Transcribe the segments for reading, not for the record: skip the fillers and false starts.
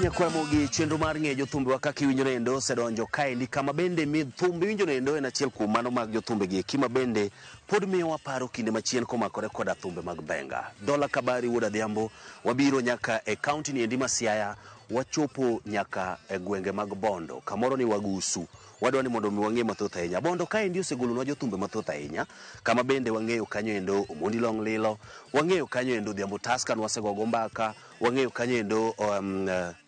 nyakwamo gi chenro mar ng'e jothumbewa kaka iwinjo nendo osedonjo kaendi kama bende mi thumbe iwinjo nendo en achiel kuom mano mag jothumbe gi kima bende pod miyowa paro kinde machien komakore koda thumbe mag benga. Dola Kabari wuod Adhiambo, wabiro nyaka e kaunti ni endi ma Siaya, wachopo nyaka e gwenge mag Bondo, kamoro ni Wagusu. Wadwa ni mondo wang'e mathoth ahinya. Bondo kaendi osegolonwa jothumbe mathoth ahinya, kama bende wang'eyo kanyo endo Omondi Long Lilo, wang'eyo kanyo endo Odhiambo Tusker nwasegogo mbaka, wang'eyo kanyo endo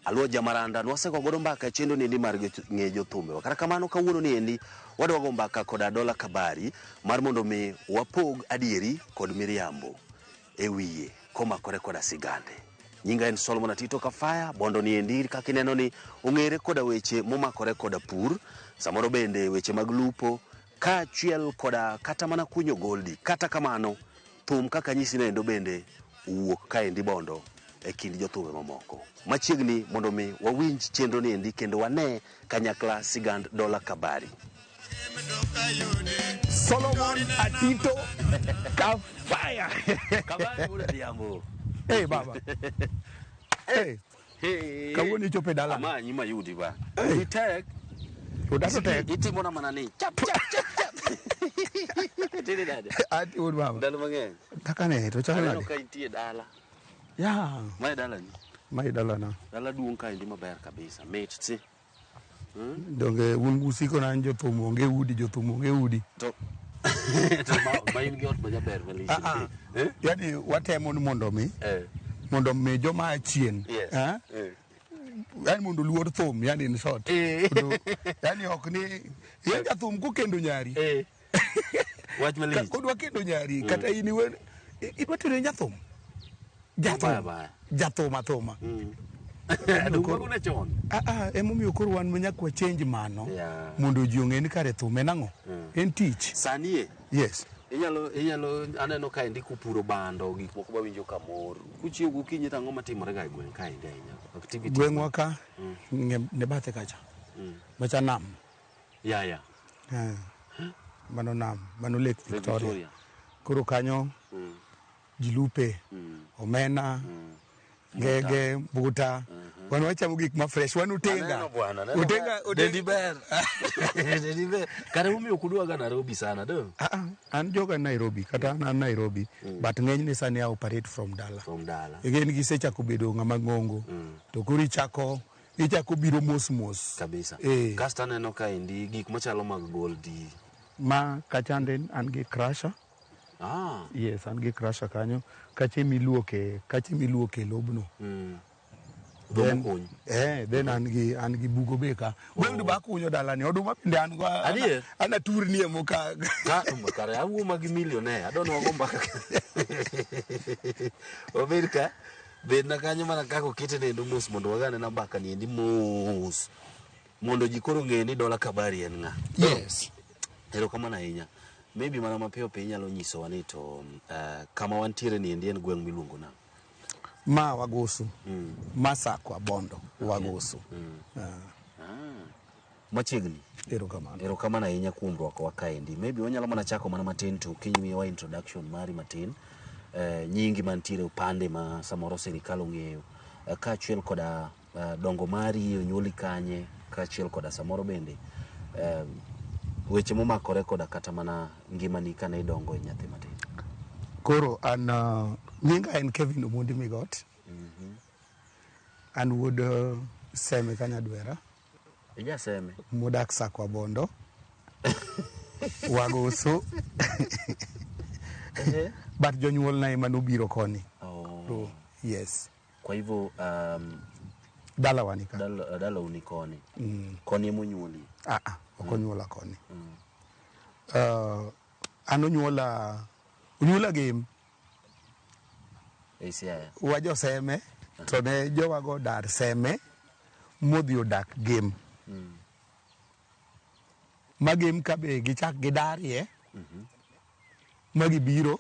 Aluo Jamaranda nwasegogo mbaka e chenro ni endi mar ng'e jothumbewa. Kata kamano kawuono ni endi wadwa go mbaka koda Dola Kabari mar mondo mi wapog adieri kod miriambo e wiye komakore koda sigande. Nyinga en Solomon Atito Kafaya. Bondo ni endi kaka ineno ni ong'ere koda weche momakore koda pur, samoro bende weche mag lupo, kaachiel koda kata mana kunyo goldi. Kata kamano thum kaka nyisi nendo bende wuok kaendi Bondo e kind jothumbe mamoko. Machiegni mondo mi wawinj chenro ni endi kendo wane kanyakla sigand Dola Kabari. Solomon Atito Kafaya. Kabari wuod Adhiambo. Hey baba. Hey. Hey. Kawuono ichopo e dala. Ama nyima yudi ba. Hey. Itek. Udato tek. Itimo na mana ni. Chap chap chap chap. Tini dada. Ati ud baba. Dalo mang'eny. Kaka ne to chalo Aneno nade? ka intie dala. Ya. Mae dala ni. Mai dala na. Dala duong' kaendi maber kabisa. Mit ti. Donge un usiko na jothum onge udi, jothum onge udi. To ma in gi ot majaber malich. Yani watemo ni mondo mi joma achien. Yes. Yani mondo luor thum, yani in short. Yani ok ni yan jathum kukendo nyari. Wach malich. Kodwa kendo nyari kata in iwe idwa tero jathum. Jathum athuma. Adugo na chon. Emomiyo koro wan manyakwa change mano. Yeah. Mondo ji ong'e ni kare thum en ang'o. En tich. Sanie. Yes. Inyalo aneno kaendi kupuro bando gik moko mawinjo kamoro. Kuchiew gokinyi tang'o matimore ga e gweng' kaendi ahinya. Activity. Gweng'wa ka ne bathe kacha. Macha nam. Ya. Mano nam, mano Lake Victoria. Koro kanyo ji lupe, omena, gege, buta. Wan wachamo gik ma fresh, wan utenga. Dendi ber. Dendi ber. Kare umiyo kudwaga Nairobi sana do? An joga Nairobi, kata an Nairobi, but ng'enyne sani I operate from dala. From dala. Again gisechako bedo ng'ama ng'ongo. To koro ichako biro mos. Kabisa. Kasta neno kaendi gik machalo mag goldi. Ma kachande an gi crusher. Yes, an gi crusher kanyo. Kache miluoke lobno. Then an gi bugo beka. Bende ba kunyo dalani oduma bende an go. Ana turni e moka. Kare awu magi millionaire. Adon wago mbaka. Oberka bedna kanyo mana kako kete nendo mos mondo wagane na mbaka ni endi mos. Mondo jikoro ng'e ni Dola Kabari en ng'a. Yes. Ero kama na inya. Maybe mana mapiyo pe inyalo nyiso wani to kama wantiere ni endi en gweng' miluongo na. Ma Wagusu. Masakwa Bondo Wagusu. Machiegni. Ero kama na inya kuom rwako wa kaendi. Maybe wanyalo mana chako mana matin to kinyiwa introduction mari matin. Nyingi mantiere upande ma samoro serikal ong'eyo. Kaachiel koda dongo mari onyuoli kanye, kaachiel koda samoro bende weche momakore koda kata mana ngimani kana idongo e nyathi matin. Koro an nyinga en Kevin Omondi Migot. An wuod Seme Kanyadwera. Ija Seme. Modak Sakwa Bondo. Wagusu. But jonyuol na ema nobiro koni. So, yes. Kwa hivyo dala wanika. Dala unikoni. Koni monyuoli. Okonyuola koni. Ano nyuola game. Siaya. Wajo Seme to ne jowago dar Seme modhi odak game. Ma game kabe gichak gidarie. Magibiro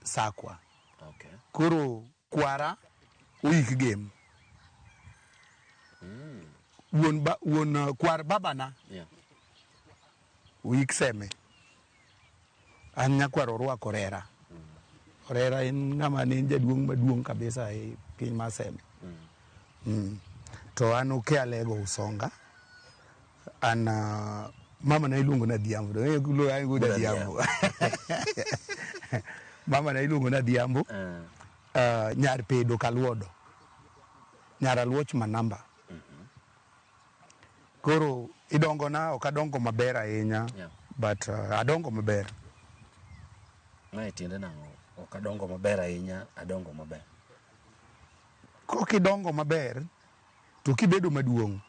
Sakwa. Okay. Koro kwara week game. Won kwar babana. Yeah. Week Seme. An nyakwaro rwako Orera. Orera en ng'ama ne jaduong' maduong' kabisa e piny mar Seme. to an uke alego usonga an mama na iluongo na Dhiambo Dhiambo mama na iluongo na Dhiambo nyar pedo kaluodo nyar aluoch manamba koro idongo na ok adongo maber ahinya but adongo maber mae tiende nang'o ok adongo maber ahinya adongo maber kokidongo maber to kibedo maduong'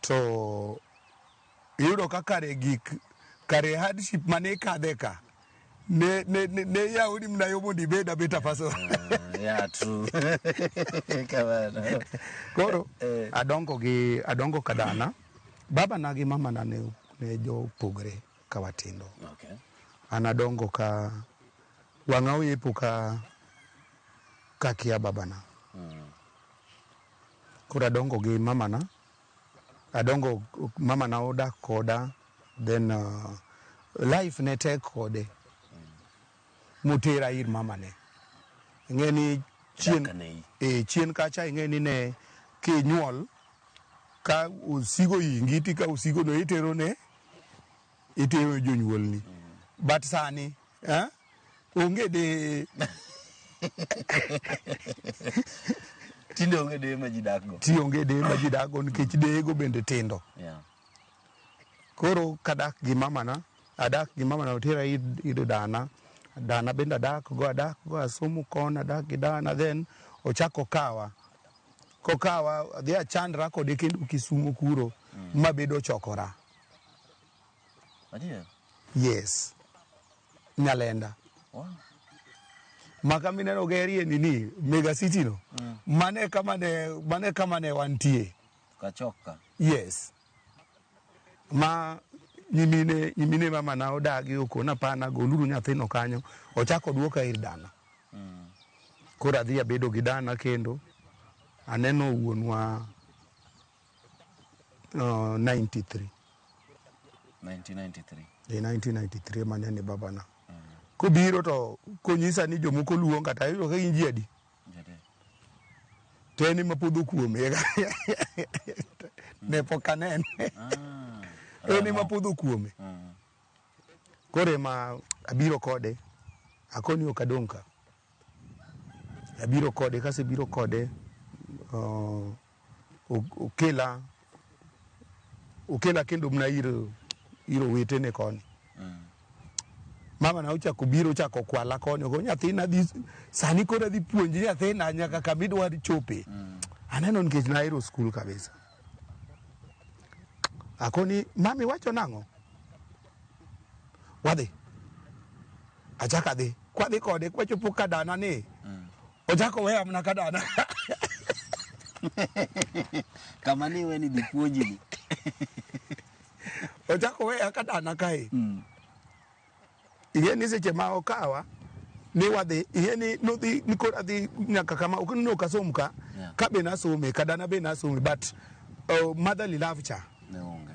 to iyudo ka kare hardship mane kadhe ka ne yaudi mna yo mondo ibed abeta person yeah true kamano koro adongo kadana baba na gi mama na ne jo pogre ka watindo okay an adongo ka wang'a oyepo ka kia baba na koro adongo gi mama na mama na odak koda then life ne tek kode mutera ir mama ne ing'eni chien kacha ing'eni ne kinyuol ka usigo ingiti ka usigo no itero jonyuolni but sani onge de tinde onge de ma ji dakgo nikech dego bende tindo koro kadak gi mama na otera ir dana bende adak go asomo kon adak gi dana then ochako kokawa adhi achandra kode kendo Kisumo kuro mabedo chokora yes Nyalenda maka mineno gerie nini mega city no mane kama ne wantie kachoka yes ma nyimine mama na odagi okona pana goluru nyathino kanyo ochako duoka ir dana koro adhi abedo gi dana kendo aneno wuonwa 1993 manene baba na kobiro to konyisa ni jomoko luonga to ayudo ka in ji adi to en ema podho kuome ne pok anene en ema podho kuome koro ema abiro kode akoni ok adong' ka abiro kode kasebiro kode okela kendo mna ir owetene koni mama na ochako kwala koni ko nyathina dhi sani koro adhi puonji nyathina nyaka kamidwar chope aneno nikech nahero skul kabisa akoni mami wacho nang'o wadhi achaka adhi kwadhi kode kwachopo kadana ni ochako weya mna kadana kama ni weni dhi puonji ochako weya kadana kae ing'eni seche ma okawa ni wadhi ing'eni nodhi nikoro adhi nyaka kama ok asom ka ka be nasome kadana be nasome but motherly love cha ne onge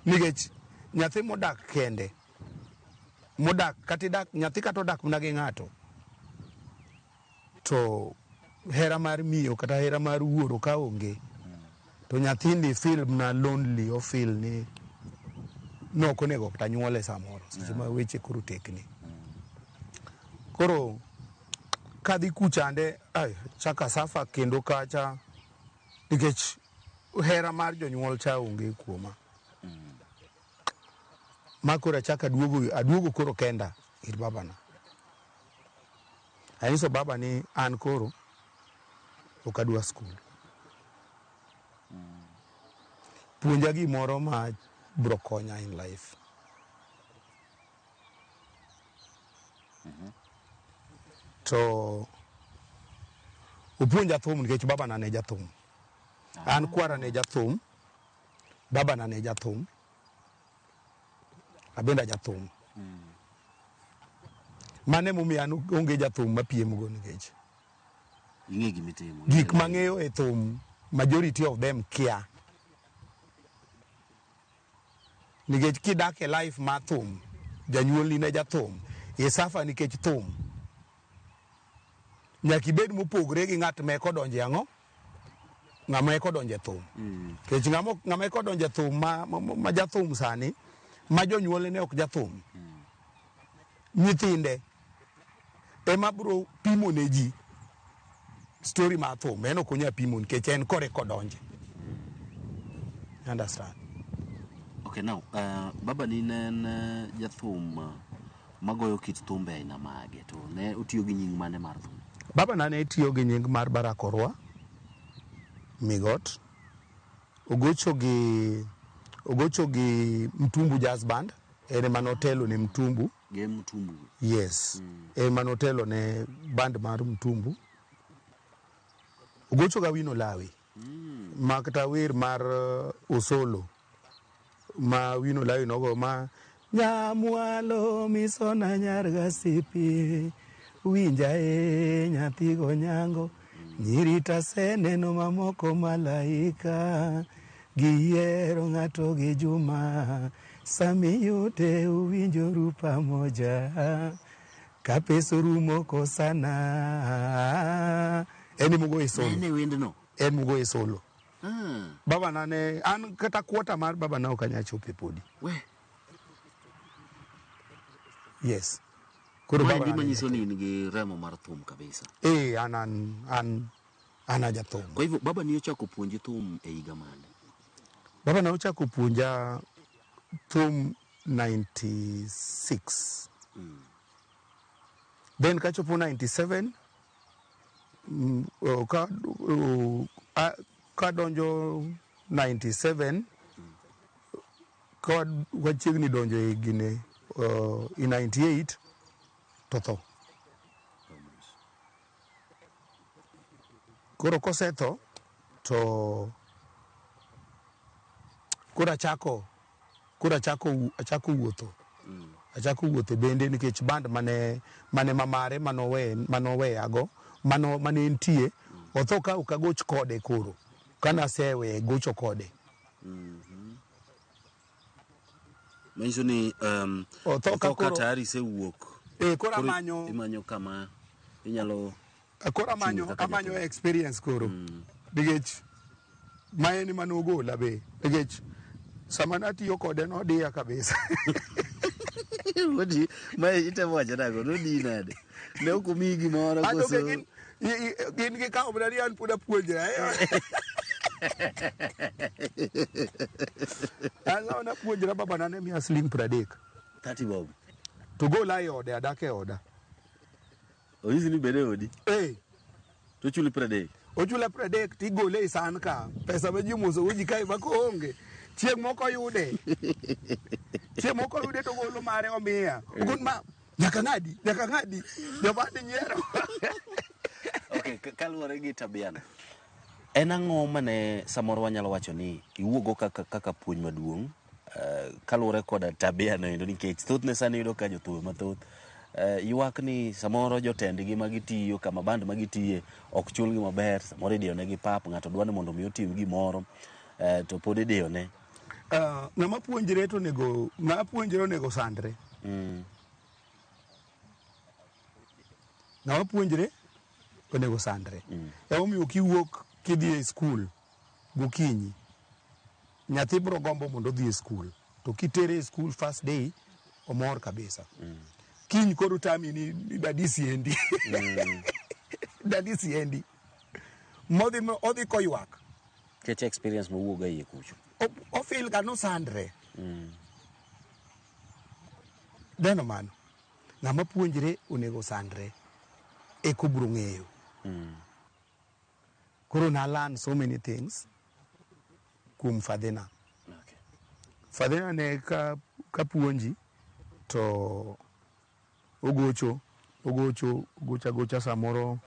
nikech nyathi modak kende nyathi kata odak mna gi ng'ato to hera mar miyo kata hera mar wuoro ka onge to nyathindi feel mna lonely o feel ni nok onego kata nyuole samoro seche ma weche koro tekni koro kadhi kuchande chaka safa kendo kacha nikech hera mar jonyuol cha onge kuoma ma koro achaka aduogo koro kenda ir babana anyiso baba ni an koro ok adwa skul puonja gimoro ma bro konya in life to upuonja thum nikech baba na ne jathum an kwara ne jathum baba na ne jathum abenda jathum mane momiyo an onge jathum mapiem go nikech ing'e gimitimo gik mang'eyo e thum majority of them kia nikech kidak e life ma thum janyuolni ne jathum isafa nikech thum nyaka ibed mopogre gi ng'at me kodonje ang'o ng'ama eko donje thum kech ng'ama eko donje thum ma jathum sani ma jonyuole ne ok jathum nyithinde ema bro pimo ne ji story ma thum en ok onya pimo nikech en kore kodonje. Understand? Okay, now baba ni en jathum magoyo kit thumbe aina mage to ne utiyo gi nying mane mar thum? Baba na ne tiyo gi nying mar Barack Orwa Migot. Ogocho gi Mtumbu Jazz Band, ene manotelo ne Mtumbu. Ge Mtumbu? Yes. Ene manotelo ne band mar Mtumbu. Ogocho ga Wino Lawi. Makta wer mar Osolo. Ma Wino Lawi nogo ma nyamwalo misona nyar gasipi winja nyathi go nyango nyirita seneno mamoko malaika giyiero ng'ato gi Juma sami yote uwinjoru pamoja kapeso rumo kosana. En mugo e solo. Ne wendno? En mugo e solo. Baba na ne an kata kuota mar baba na okanya chope podi. We. Yes. Koro baba na manyiso ni nigi remo mar thum kabisa. An aja thum. Kwa hivyo baba ni ochako puonji thum e higa mane? Baba na ochako puonja thum 96. Then kachopo 97 ka donjo 97 ka wachiegni donjo e gine i 98 to tho. Koro kosetho to koro achako wuotho. Achako wuotho bende nikech band mane mamare manoweyago mane entie otho ka ok agoch kode koro kana asewe gocho kode. Manyiso ni otho ka tayari sewuok. Koro imanyo kama inyalo koro amanyo experience koro nikech ma en manogola be nikech sama natiyo kode nodiya kabisa. Wadi mai itemo wacho nago nodi nade ne ok omiyi gimoro koso gin gi kawo brani an pud apuonjra an napuonjra baba na ne miya siling 30 bob to gola e ode adak e oda. Oyisi ni bede odi? To chuli 30? Ochula 30 tigole e san ka pesa ma ji muso uji kai bako onge chieng' moko yude to golo mare omiya ogon ma nyaka ng'adi jomani nyiero. Okay, kaluwore gi tabiano, en ang'o mane samoro wanyalo wacho ni iwuogo kaka puonj maduong' kaluwore koda tabiano endo nikech thothne sani yudo ka jothum mathoth ywak ni samoro jotendgi magitiyo kama band magitiye ok chulgi maber, samoro idiyo negi pap, ng'ato dwani mondo mi otim gimoro to pod idiyo ne. Ng'ama puonjre onego sandre. Ng'ama puonjre onego sandre. Emomiyo kiwuok kidhi e skul gokinyi nyathi bro gombo mondo odhi e skul to kitere e skul first day omor kabisa. Kiny koro tami ni dadi siendi. Dadi siendi. Odhi koywak. Kech experience mowuoga iye kucho. Ofil ga no sandre. Deno mano. Ng'ama puonjre onego sandre eko bro ng'eyo. Koro na learn so many things kuom fadhina. Fadhina ne ka puonji to ogocha samoro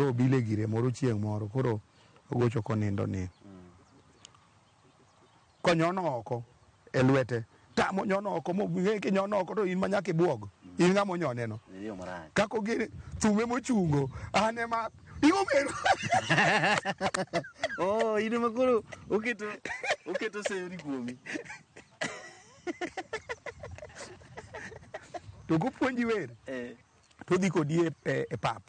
obile gire moro chieng' moro koro ogocho konindo ni konyono oko e lwete tamo nyono oko mo ki nyono oko to in manyaka ibuog in ng'ama onyone no kako gire thume mochungo ane ma igo mero. Ine makoro oketo sewni kuomi. To kopuonji wer to dhi kodi e pap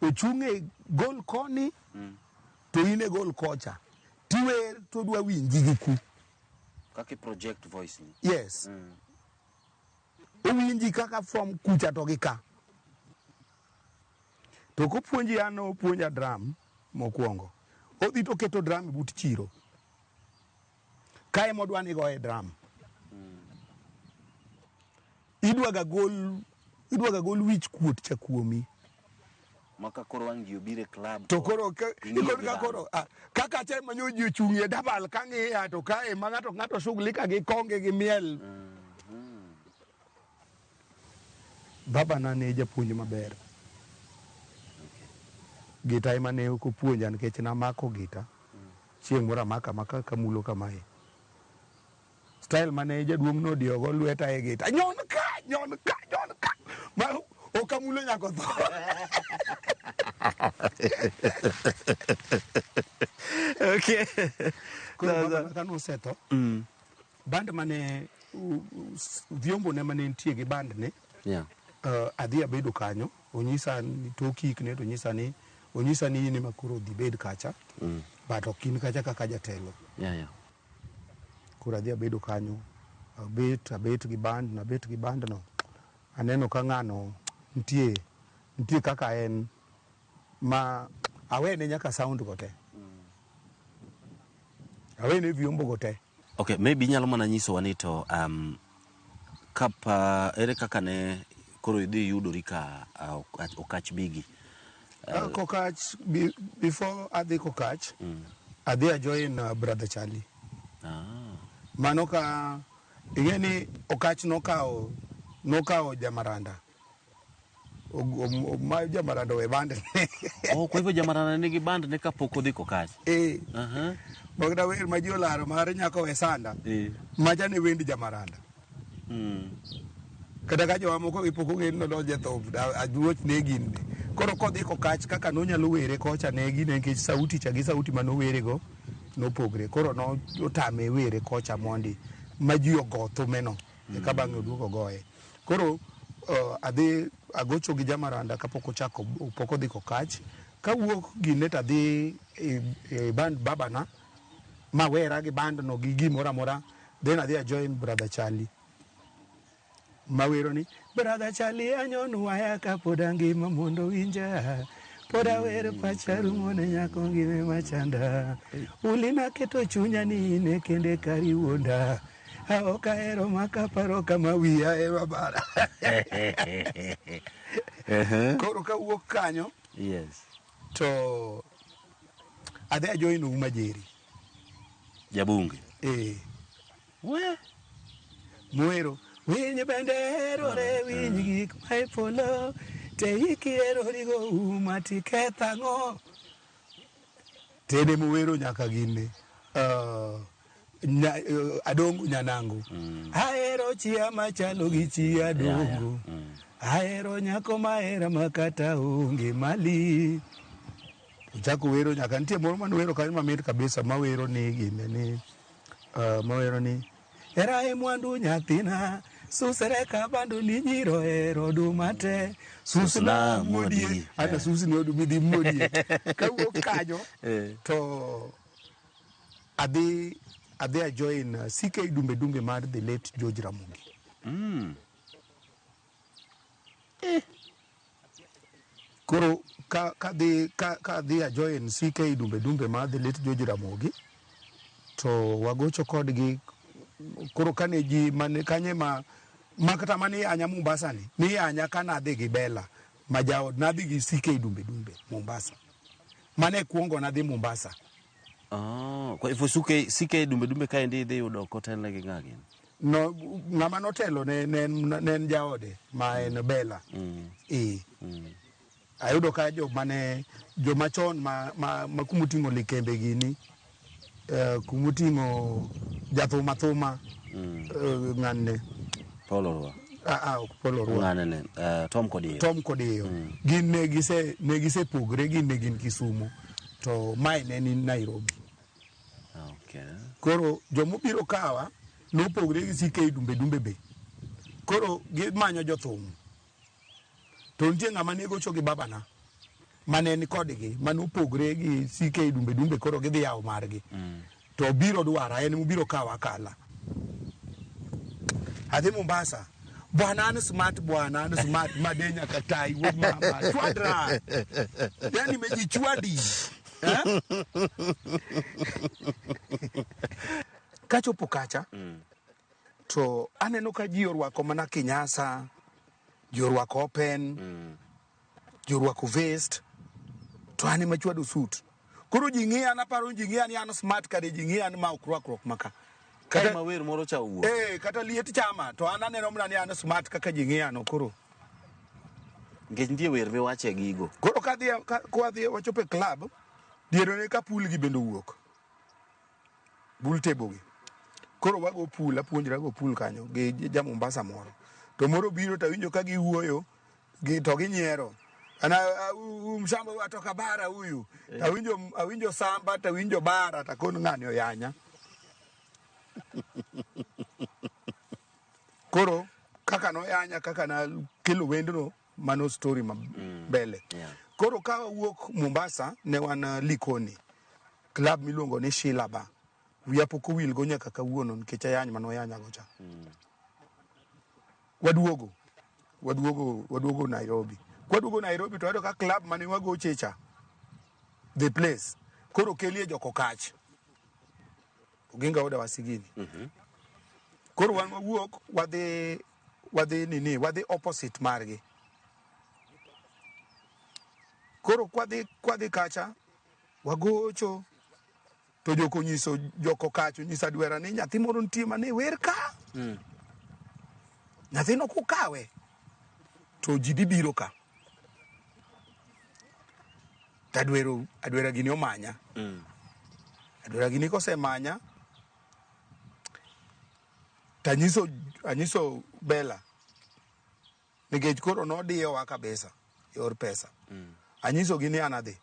ochung' e gol koni to in e gol kocha tiwer to dwa winji gi ku kaka project voice ni. Yes. Owinji kaka from kucha to gi ka. To kopuonji an opuonja drum mokwongo. Odhi to keto drum but chiro. Kae modwa ni goye drum. Idwa ga gol wich kuot cha kuomi. Maka koro wangi obire club. To koro kaka che manyo ji ochung'ie dabal ka ng'iya to kae ma ng'ato shughulika gi konge gi miel. Baba na ne japuonj maber. Gita ema ne ok opuonja nikech namako gita. Chieng' moro amaka kamulo kamae. Style mane jaduong' no diogo lweta e gita. Nyon ka. Ma okamulo nyako tho. Okay. Koro kano osetho. Band mane vyombo ne mane nitie gi band ne. Yeah. Adhi abedo kanyo. Onyisa ni tokik ne to onyisa ni in makuro dhi bed kacha. But ok in kacha kaka jatelo. Yeah. Koro adhi abedo kanyo. Abet gi band no. Aneno ka ng'ano nitie kaka en ma awene nyaka sound gote. Awene vyombo gote. Okay, maybe nyalo mana nyiso wa ni to kapa ere kaka ne koro idhi yudori ka Okach Bigi. Kokach before adhi Kokach, adhi ajoin Brother Charlie. Mano ka ingeni Okach nokao Jamaranda. Ma Jamaranda we band. Kwa hivyo Jamaranda nigi band ne kapok odhi Kokach. Bagda wer ma ji olaro mare nyako we sanda. Maja ne wendi Jamaranda. Kada ka jowa moko ipoko gen no donje thum aduoch ne gin. Koro kodhi Kokach kaka nonyalo were kocha ne gin nikech sauti cha gi sauti mano were go nopogre. Koro no otame were kocha mondi ma ji ogo thumeno ka bang'e oduogo goye. Koro adhi agocho gi Jamaranda kapok ochako pok odhi Kokach. Kawuok gine tadhi e band babana ma wera gi band no gi gimoro amora. Then adhi ajoin Brother Charlie. Mawero ni Brother Charlie anyonu waya ka pod angima mondo winja. Poda wer pacharu mone nyako ngime machanda. Ulina keto chunya ni ine kende kariwonda. Aoka ero makaparo kama wiya e babara. Koro kawuok kanyo. Yes. To adhi ajoin Uma Jerry. Jabunge. We. Muero. Winyi bende erore winyi gik ma e polo. Te iki erori go Uma tiketha ng'o. Tene muwero nyaka gine. Adongo nyanangu. Aero chia machalo gi chia adongo. Aero nyako maera makata onge mali. Uchako wero nyaka nitie moro man wero kanyo mamit kabisa mawero ni gine ni mawero ni era e mwandu nyathina susere ka bandu ni nyiro ero dumate susna modie ana susni odu midi modie kawuok kanyo to adhi ajoin CK Dumbe mar the late George Ramogi. Koro ka dhi ajoin CK Dumbe mar the late George Ramogi to wagocho kodgi koro kane ji mane kanye ma kata mane anya Mombasa ni anya kana adhi gi Bella majaod nadhi gi CK Dumbe Mombasa mane kuongo nadhi Mombasa. Kwa hivyo CK Dumbe kae ndi idhi yudo kotel gi ng'agi. No ng'ama notelo ne jaode ma en Bella. Ayudo ka jo machon ma kumuting'o likembe gini kumuting'o jathuma ng'anne Polorwa. Polorwa. Ng'anne Tom Kodiyo. Gin ne gise pogre gin ne gin Kisumu to mai ne ni Nairobi. Okay. Koro jomobiro kawa nopogre gi CK Dumbe be. Koro gimanyo jothum. To nitie ng'ama ne gocho gi babana mane ni kodgi manopogre gi CK dumbe koro gidhi yawo margi to biro dwara en mubiro kawa kala adhi Mombasa bwana an smart madenya katai wuod mama chwadra yani meji chwadi kachopo kacha to aneno ka ji orwako mana kinyasa, ji orwako open, ji orwako vest, to an ema chwado suit. Koro ji ng'iya naparo ji ng'iya ni an smart kade ji ng'iya ni ma ok rwakruok maka. Kata mawer moro cha wuok. Kata liet chama to an aneno mana ni an smart kaka ji ng'iya no koro. Nikech nitie wer miwache gigo. Koro kadhi wachope club, diero ne ka pool gi bendo wuok. Pool table gi. Koro wago pool, apuonjra go pool kanyo gi ja Mombasa moro. To moro biro to winjo ka giwuoyo to ginyiero. Ana mshamba watoka bara huyu. Awinjo samba, awinjo bara, takon ng'ani oyanya. Koro kaka no yanya kaka na kilo wendno mano story mbele. Koro ka wuok Mombasa ne wan Likoni. Club miluongo ni Shilaba. Wiya pok owil go nyaka kawuono nikech ayany mano yanya go cha. Waduogo Nairobi. Kwaduogo Nairobi to ayudo ka club mane wago checha. The place. Koro kelie joko kach. Uginga oda wasigini. Koro wan wawuok wadhi opposite margi. Koro kwadhi kacha wagocho to joko nyiso joko kacho nyisa dwera ni nyathi moro nitie mane wer ka. Nyathino kukawe to ji biro ka. Adwera gini omanya. Adwera gini kosemanya anyiso Bella nikech koro nodiyowa kabisa yor pesa. Anyiso gini an adhi.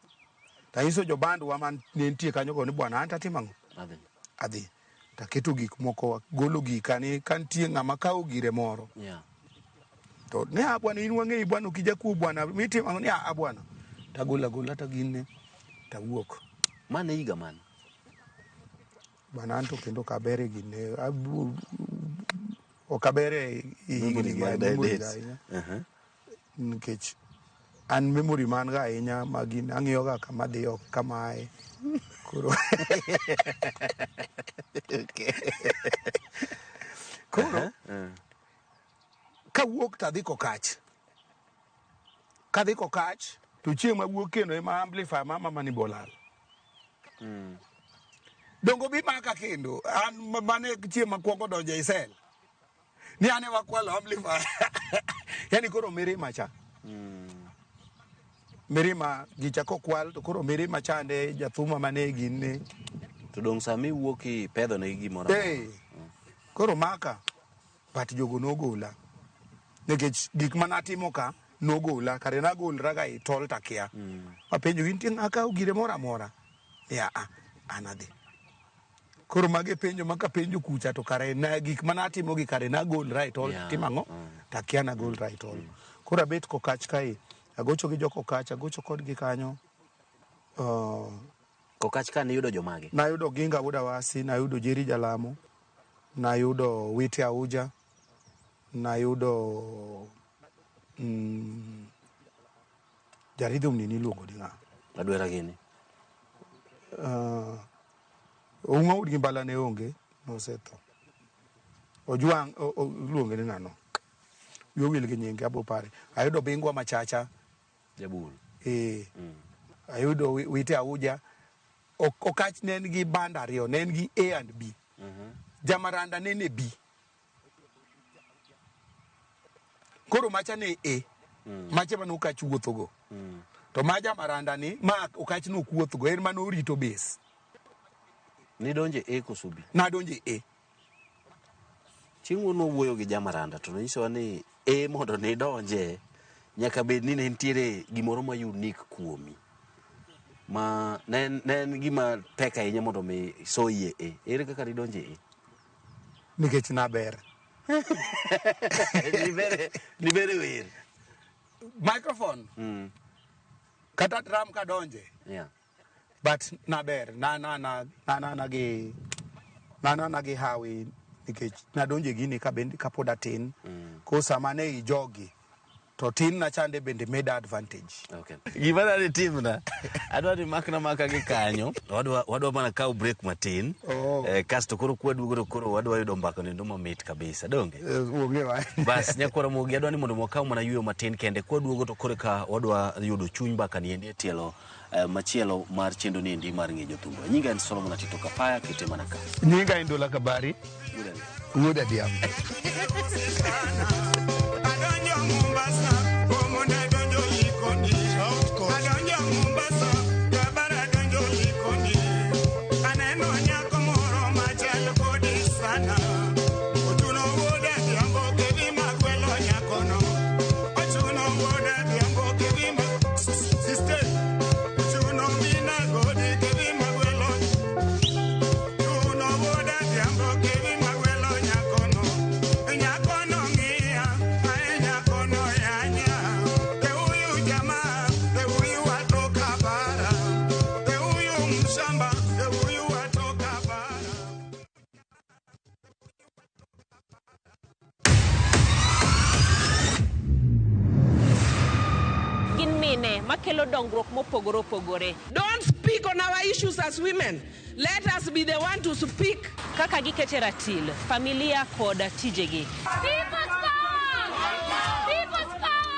Tanyiso jobandwa man nitie kanyo go ni bwana anta timang'o? Adhi. Taketo gik moko golo gika ni kantie ng'ama kawo gire moro. To ne bwana in wang'eyi bwana ukijakuo bwana mitimang'o ni bwana. Tagola tagine tawuok. Mane higa man? Bwana anto kendo kabere gine okabere higni gi nikech an memory man ga ahinya magin ang'iyo ga kama dhiyo kamae koro koro kawuok tadhi kokach to chieng' mawuok kendo ema amplifier mama mani bolal dongo bi maka kendo an mane chieng' makwongo donjo e sel ni ane wakwalo amplifier yani koro mirima cha mirima gicha kokwal to koro mirima chande jathuma mane gin to dong sami wuoki pedho ne gimoro koro maka pat jogo nogola nikech gik manatimo ka nogola kare nagolra ga i tol takia apenjo gintie ng'aka gire moro amora ya an adhi koro mage penjo maka penjo kucha to kare na gik manatimo gi kare nagolra i tol timang'o takia nagolra i tol koro abet kokach kae agocho gi joko kach agocho kodgi kanyo kokach ka niyudo jomage? Nayudo Ginga Wuda Wasi, nayudo Jerry Jalamo, nayudo Witi Auja, nayudo Jaridhum ni niluongo di ng'a? Adwera gini. Ong'o gi mbala ne onge, nosetho. Ojwang' luonge ni ng'ano. Yo wil gi nyinge abo pare. Ayudo Bingwa Machacha. Jabul. Ayudo Witi Auja. Okach ne en gi band ariyo, ne en gi A and B. Jamaranda ne ne B. Koro macha ne A. Macha mane okach wuotho go. To ma Jamaranda ni, ma okach no wuotho go, en mane orito base. Ni donje A koso B? Na donje A. Chieng' wuono wuoyo gi Jamaranda to nyisowa ni A mondo ni donje nyaka bed ni ne nitiere gimoro ma unique kuomi. Ma nen gima tek ahinya mondo mi soyie ere kaka ridonje nikech naber libere wer microphone Kata Trump kadonje. Yeah. But naber na gi hawi nikech nadonje gini ka bende kapod atin ko sama ne ijogi to tin na chande bende made advantage. Okay. Gima ne tim na adwa ni makna maka gi kanyo wadwa mana kaw break matin kasto koro kwadwogo koro wadwa yudo mbaka nendo mamit kabisa donge onge wa bas nyakora mugi adwa ni mondo mwakaw mana yuyo matin kende kwadwogo to koro ka wadwa yudo chuny mbaka ni endi tielo machielo mar chendo ni endi mar ng'e jothumbe. Nyinga en Solomon Atito Kapaya kite mana ka. Nyinga Ndola Kabari Wuda Diam. Don't speak on our issues as women. Let us be the one to speak. Kaka gikete ratil, familia koda tijegi.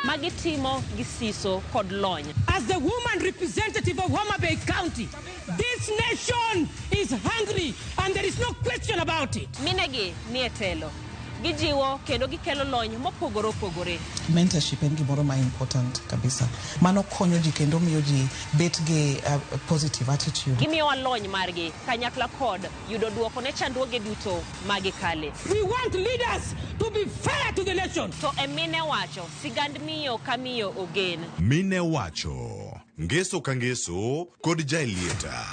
Magitimo gisiso kod lony. As the woman representative of Homa Bay County, this nation is hungry and there is no question about it. Minegi nietelo. Gijiwo kendo gikelo lony mopogore opogore. Mentorship en gimoro ma important kabisa. Mano konyo ji kendo miyo ji bet gi positive attitude. Gimiyo lony margi kanyakla kod yudo duoko ne chandruoge duto magikale. We want leaders to be fair to the nation. To emine wacho sigand miyo kamiyo ogen. Mine wacho ngeso ka ngeso kod jailieta.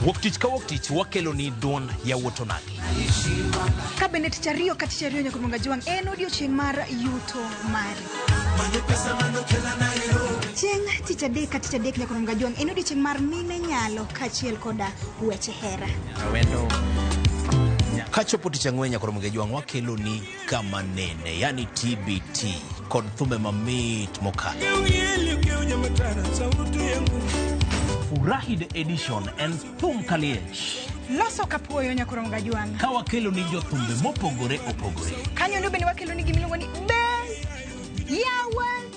Woktich ka woktich wakelo ni don ya wotonagi. Kabinet chario kati chario nyakumunga juang en odiochieng' mar yuto mari. Chieng' tich adek kati adek nyakumunga juang en odiochieng' mar mine nyalo kachiel koda weche hera. Wendo kachopo tich ang'wen nyakumunga juang wakelo ni kama nene yani TBT kod thumbe mamit mokalo. Furahi the edition and thum kaliech. Loso kapuoyo nyakumunga juang. Ka wakelo ni jothumbe mopogore opogore. Kanyo ndo bende wakelo ni gimiluongo ni Ben Yawan.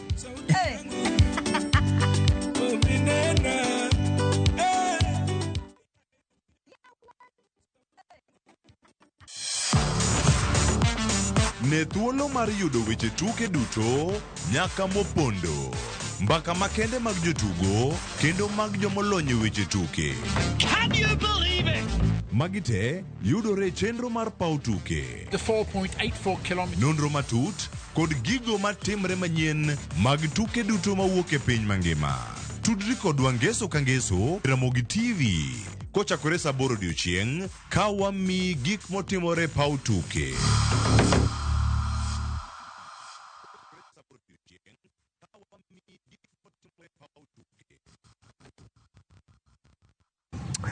Ne thuolo mar yudo weche tuke duto nyaka mopondo. Mbaka makende mag jotugo kendo mag jomolonyo weche tuke. Can you believe it? Magite yudore chenro mar pau tuke. The 4.84 kilometers. Nonro matut kod gigo matimre manyien mag tuke duto mawuok e piny mangima. Tudri kodwa ngeso ka ngeso Ramogi TV. Kochakore saa 8 odiechieng' ka wami gik motimore pau tuke.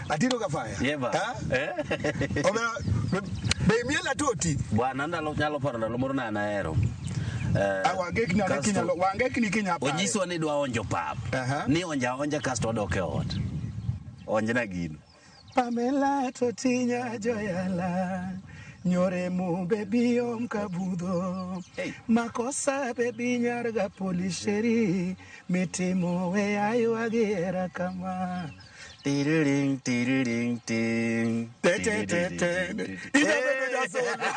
Atito Kapaya. Yeba. Be miela toti. Bwana ndalo nyalo paro ndalo moro na anaero. Wangeki ni Kenya pa. Onyiso ni dwa onjo pap. Ni onja kasto odok e ot. Onjna gino. Pamela totinya joyala. Nyore mu bebi omkabudho. Makosa bebi nyarga polisheri. Mitimo we ayo agera kama. Tiriring tiriring ting. Te. Ina bedo jasona.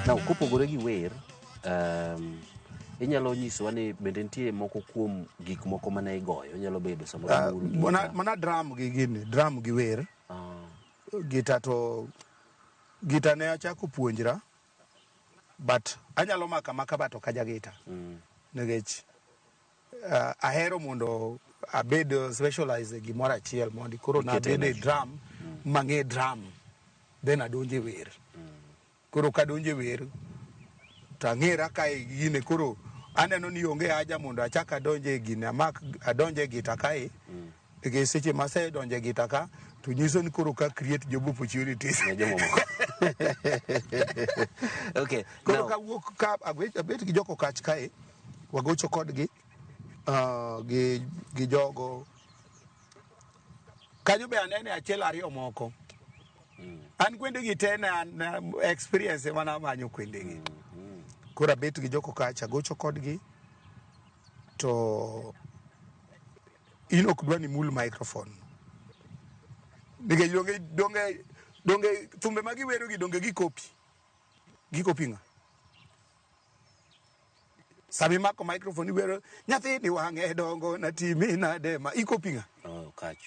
Now, kopogore gi wer, inyalo nyisowa ni bende nitie moko kuom gik moko mane igoyo, onyalo bedo samoro mana drum gi gini, drum gi wer. Gita to gita ne achako puonjra, but anyalo maka bato kaja gita. Negech ahero mondo abed specialize gimoro achiel mondo koro na bede drum mang'e drum then adonje wer. Koro kadonje wer to ang'era kae gine, koro aneno ni onge haja mondo achak adonje gine, adonje gita kae nikech seche ma asedonje gita ka to nyiso ni koro ka create job opportunities. Okay. Koro kawuok ka abet gi joko kach kae, wagocho kodgi gi jogo kanyo be anene achiel ariyo moko. An kwende gi te na experience mana manyo kwende gi. Koro abet gi joko kach agocho kodgi to in ok dwa ni mul microphone. Nikech donge thumbe ma giwero gi donge gikopi ng'a. Sami mako microphone iwero nyathi ni wang'e dongo na timi na dema ikopi ng'a. Kach.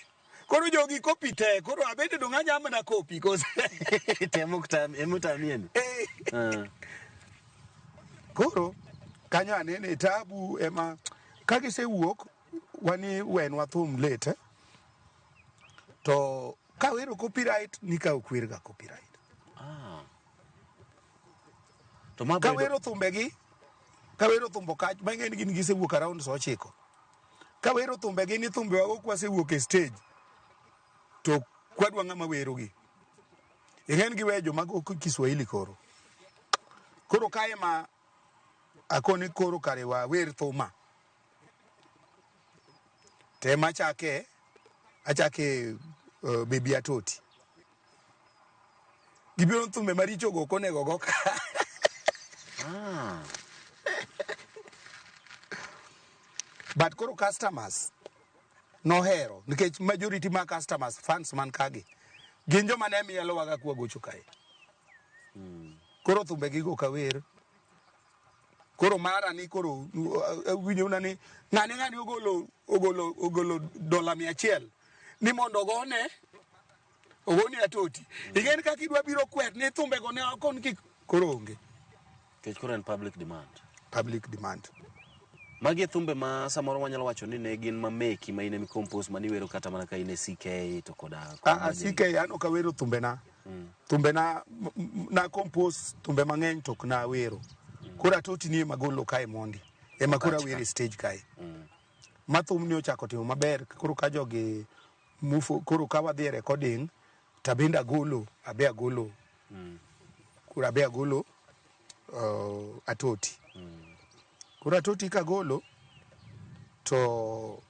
Koro jogi kopi te, koro abede dong' anyama na kopi kose. Temo kutamien. Koro kanyo anene tabu ema kagisewuok wani wenwa thum late to kawero copyright nikawo kwer ga copyright. To ma kawero thumbegi, kawero thumbo kach mang'eni gin gisewuok around 9. Kawero thumbegi ni thumbe wago kwasewuok e stage to kwadwa ng'ama werogi. Ing'en giwejo mago Kiswahili koro. Koro kae ma akoni koro kare wa wer thuma. Tema achake Baby Atoti. Gibiro thumbe maricho go konego go ka. But koro customers nohero nikech majority ma customers fans man kagi gin joma ne mielo waga kwa gocho kae. Koro thumbe gigo kawer. Koro mara ni koro winyo nani ng'ani ogolo $100 ni mondo ogone Atoti. Igen kaka idwa biro kwet ni thumbe go ne akon kik koro onge. Kech koro en public demand. Public demand. Magi thumbe ma samoro wanyalo wacho ni ne gin mameki ma ine mi compose mani wero kata mana ka ine CK to koda. CK ano ka wero thumbe na. Thumbe na compose thumbe mang'eny tok na wero. Koro Atoti ni magolo kae mondi. Ema koro wero stage kae. Ma thum ni ochako timo maber koro ka jogi mufo koro ka wadhi recording tabende agolo. Koro abe agolo Atoti. Koro Atoti kagolo to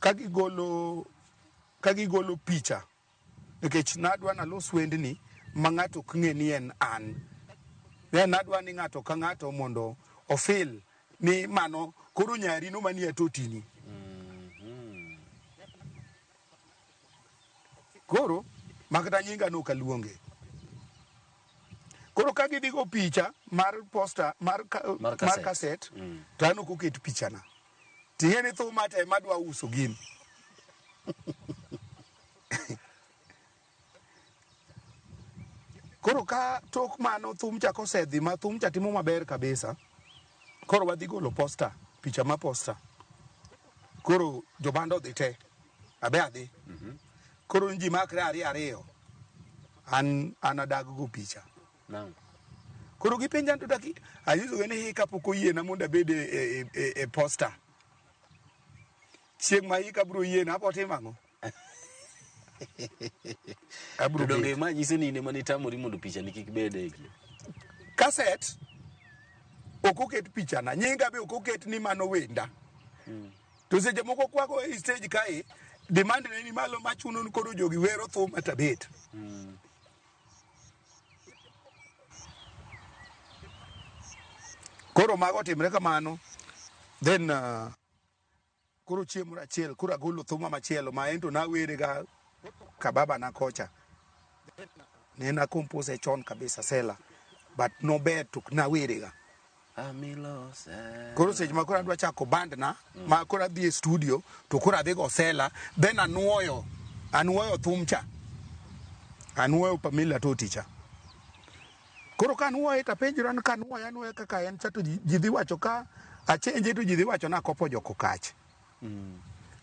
kagigolo picha nikech nadwa nalos wendni ma ng'ato ok ng'e ni en an. Ne nadwa ni ng'ato ka ng'ato mondo ofil ni mano koro nyari no mani Atoti ni. Koro makata nyinga no kaluonge. Koro ka gidigo picha mar poster mar cassette to an ok oket picha na. Ting'eni thuma te madwa uso gini. Koro ka tok mano thum chako sedhi ma thum cha timo maber kabisa. Koro wadhi golo poster, picha ma poster. Koro jobando dhi te. Abe adhi. Koro nji makre ariyo. An adag go picha. Koro gipenja to daki ayiso ni hika pok oyiena mondo abed e poster. Chieng' ma hika bro yiena apo timo ang'o? Abro donge ma nyise ni ne mani tamori mondo picha ni kik bede iki. Cassette ok oket picha na, nyinga be ok oket ni mano wenda. To seche moko kwago e stage kae demand ne ni malo machuno ni koro jogi wero thum atabet. Koro mago timre kamano. Then koro chiemo achiel koro agolo thuma machielo ma ento na were ga kababa na kocha. ne na compose chon kabisa Sela, but no ber tuk na wiriga. Koro seche ma koro adwa chako band na, ma koro adhi e studio, to koro adhi go Sela, then anuoyo thumcha. Anuoyo Pamela Toticha. Koro ka anuoyo tapenjira ka anuoyo kaka en cha to ji dhi wacho ka achenje to ji dhi wacho na kopo joko kach.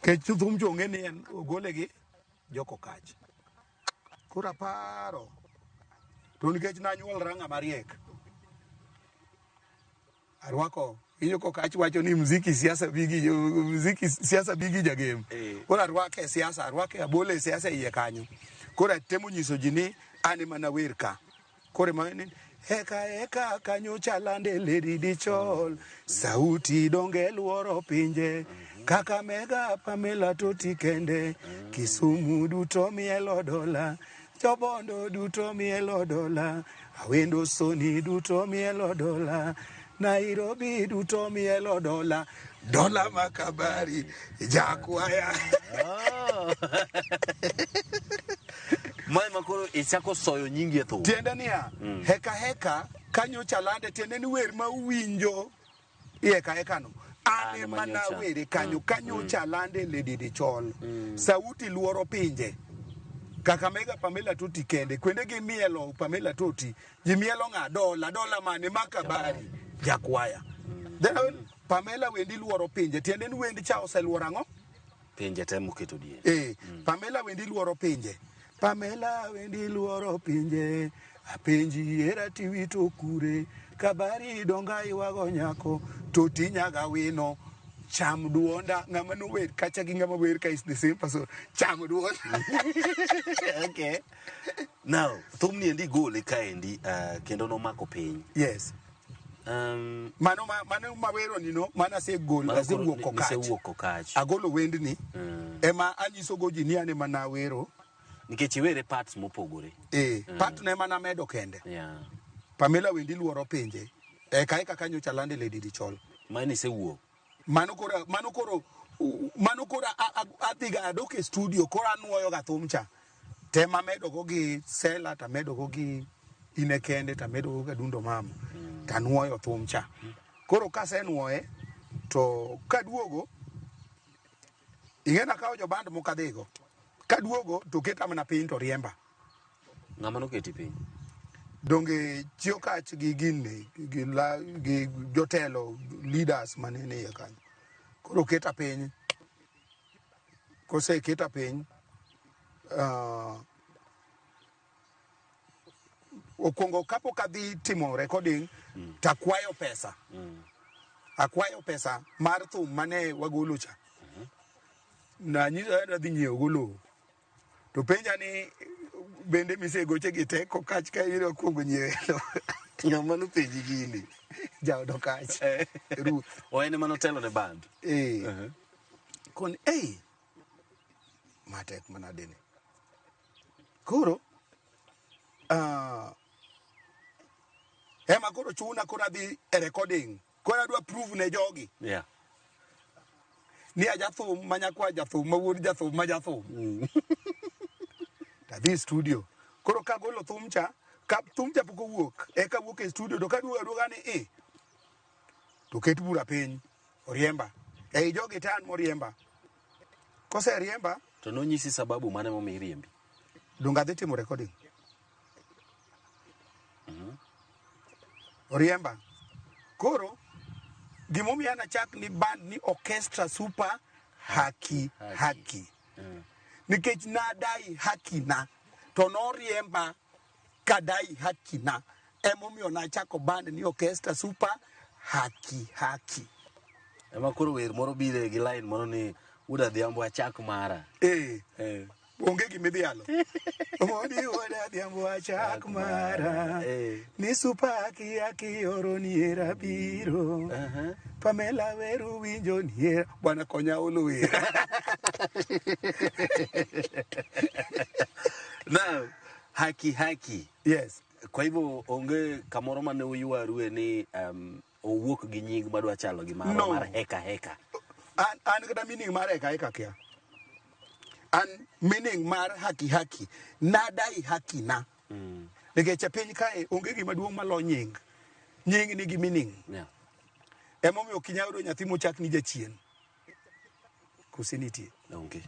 Kech thumcha onge ni en ogole gi joko kach. Koro aparo to nikech nanyuolra ng'ama riek. Arwako inyo ko kach wacho ni muziki siasa bigi jagem. Koro arwake siasa, arwake abole siasa iye kanyo. Koro atemo nyiso ji ni an ema nawer ka. Koro ema eka kanyo chalande ledi dichol, sauti donge luoro pinje, Kakamega Pamela Toti kende, Kisumu duto mielo dola, Jobondo duto mielo dola, Awendo Soni duto mielo dola, Nairobi duto mielo dola, dola makabari, Jakwaya. Mai makoro isako soyo nyingi to. Tiende niya, heka kanyo chalande tiende ni wer ma uwinjo heka no. Ane mana were kanyo chalande ledi dichol. Sauti luoro pinje. Kakamega Pamela Toti kende, kwende gi mielo Pamela Toti, ji mielo nga dola mane makabari, Jakwaya. Then Pamela wendi luoro pinje, tiende ni wendi cha oseluoro ang'o? Pinje temo keto die. Pamela wendi luoro pinje. Pamela wendi luoro pinje, apenji era tiwito kure, kabari donga iwago nyako, Toti nyaga wino, cham duonda, ng'ama no wer, kacha gi ng'ama wer ka is the same person, cham duonda. Okay. Now, thumni endi gole ka endi, kendo no mako piny. Yes. Mano mawero ni no, mana se gol, ase wuoko kach. Agolo wendni, ema anyiso goji ni ane mana wero, nikech iwere parts mopogore. Part ne mana medo kende. Pamela wendi luoro pinje. Eka kanyo chalande ledi dichol. Mani se wuok. Mano koro adhiga adoke studio kora anuoyo ga thumcha. Tema medo go gi Sela, ta medo go gi ine kende, ta medo go ga dundo mama. Ta nuoyo thumcha. Koro kase nuoye to kaduogo ingena kawo jo band mokadhigo. Kaduogo to keta mana piny to riemba. Ng'ama no keti piny? Donge chio kach gi gini, gi jotelo, leaders manene iye kanyo. Koro keta piny. Kose keta piny, okwongo kapok adhi timo recording, takwayo pesa. Akwayo pesa mar thum mane wagolo cha. Na nyiso adhi nyiewo golo. To penja ni bende mise goche gi teko kach ka iro kuongo nyiewo. Ng'ama no penji gini? Jaodo kach. Ruth. O ene mano telo ne band? Kon, matek manadene. Koro, ema koro chuna kora dhi e recording. Kora dwa prove ne jogi. Yeah. Ni ajathum manyakwa jathum mawuod jathum ma jathum. Tadhi studio. Koro kagolo thumcha, ka thumcha poko wuok, eka wuok e studio, to kaduoga ni to ket bura piny, oriemba. Ei jogi tan moriemba. Kose riemba, to no nyisi sababu mane mo miriembi. Donga dhi timo recording. Oriemba. Koro gimomiyo ana chak ni band ni orchestra super haki. Nikech nadai haki na to noriemba kadai haki na. Emomiyo na chako band ni orchestra super haki. Ema koro wer moro bire gi line moro ni uda dhiambo achak mara. Onge gimidhialo. Modi uda dhiambo achak mara. Ni super haki oro ni era biro. Pamela weru winjo ni era. Bwana konya olo wera. Now, haki. Yes. Kwa hivyo onge kamoro mane uyuarue ni owuok gi nying madwa chalo gi maro mar heka. An kata meaning mar heka kia. An meaning mar haki. Nadai haki na. nikech piny kae onge gima duong' malo nying nigi meaning. Emomiyo ok inyal yudo nyathi mochak ni jachien. Kose nitie? Onge.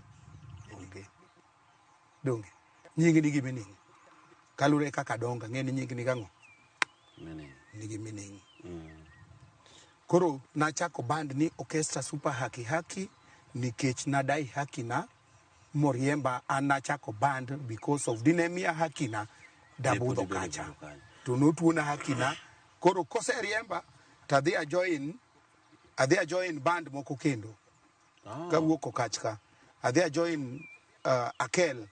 Donge. Nying nigi meaning. Kalure kaka donga, ng'eni nying nigi ang'o? Nigi meaning. Koro nachako band ni Orchestra Super Haki Haki nikech nadai haki na moriemba an nachako band because of dinemia haki na dabudho kacha. To notuona haki na koro kose riemba tadhi a join band moko kendo. Kawuok Okachka. Adhi a join Akel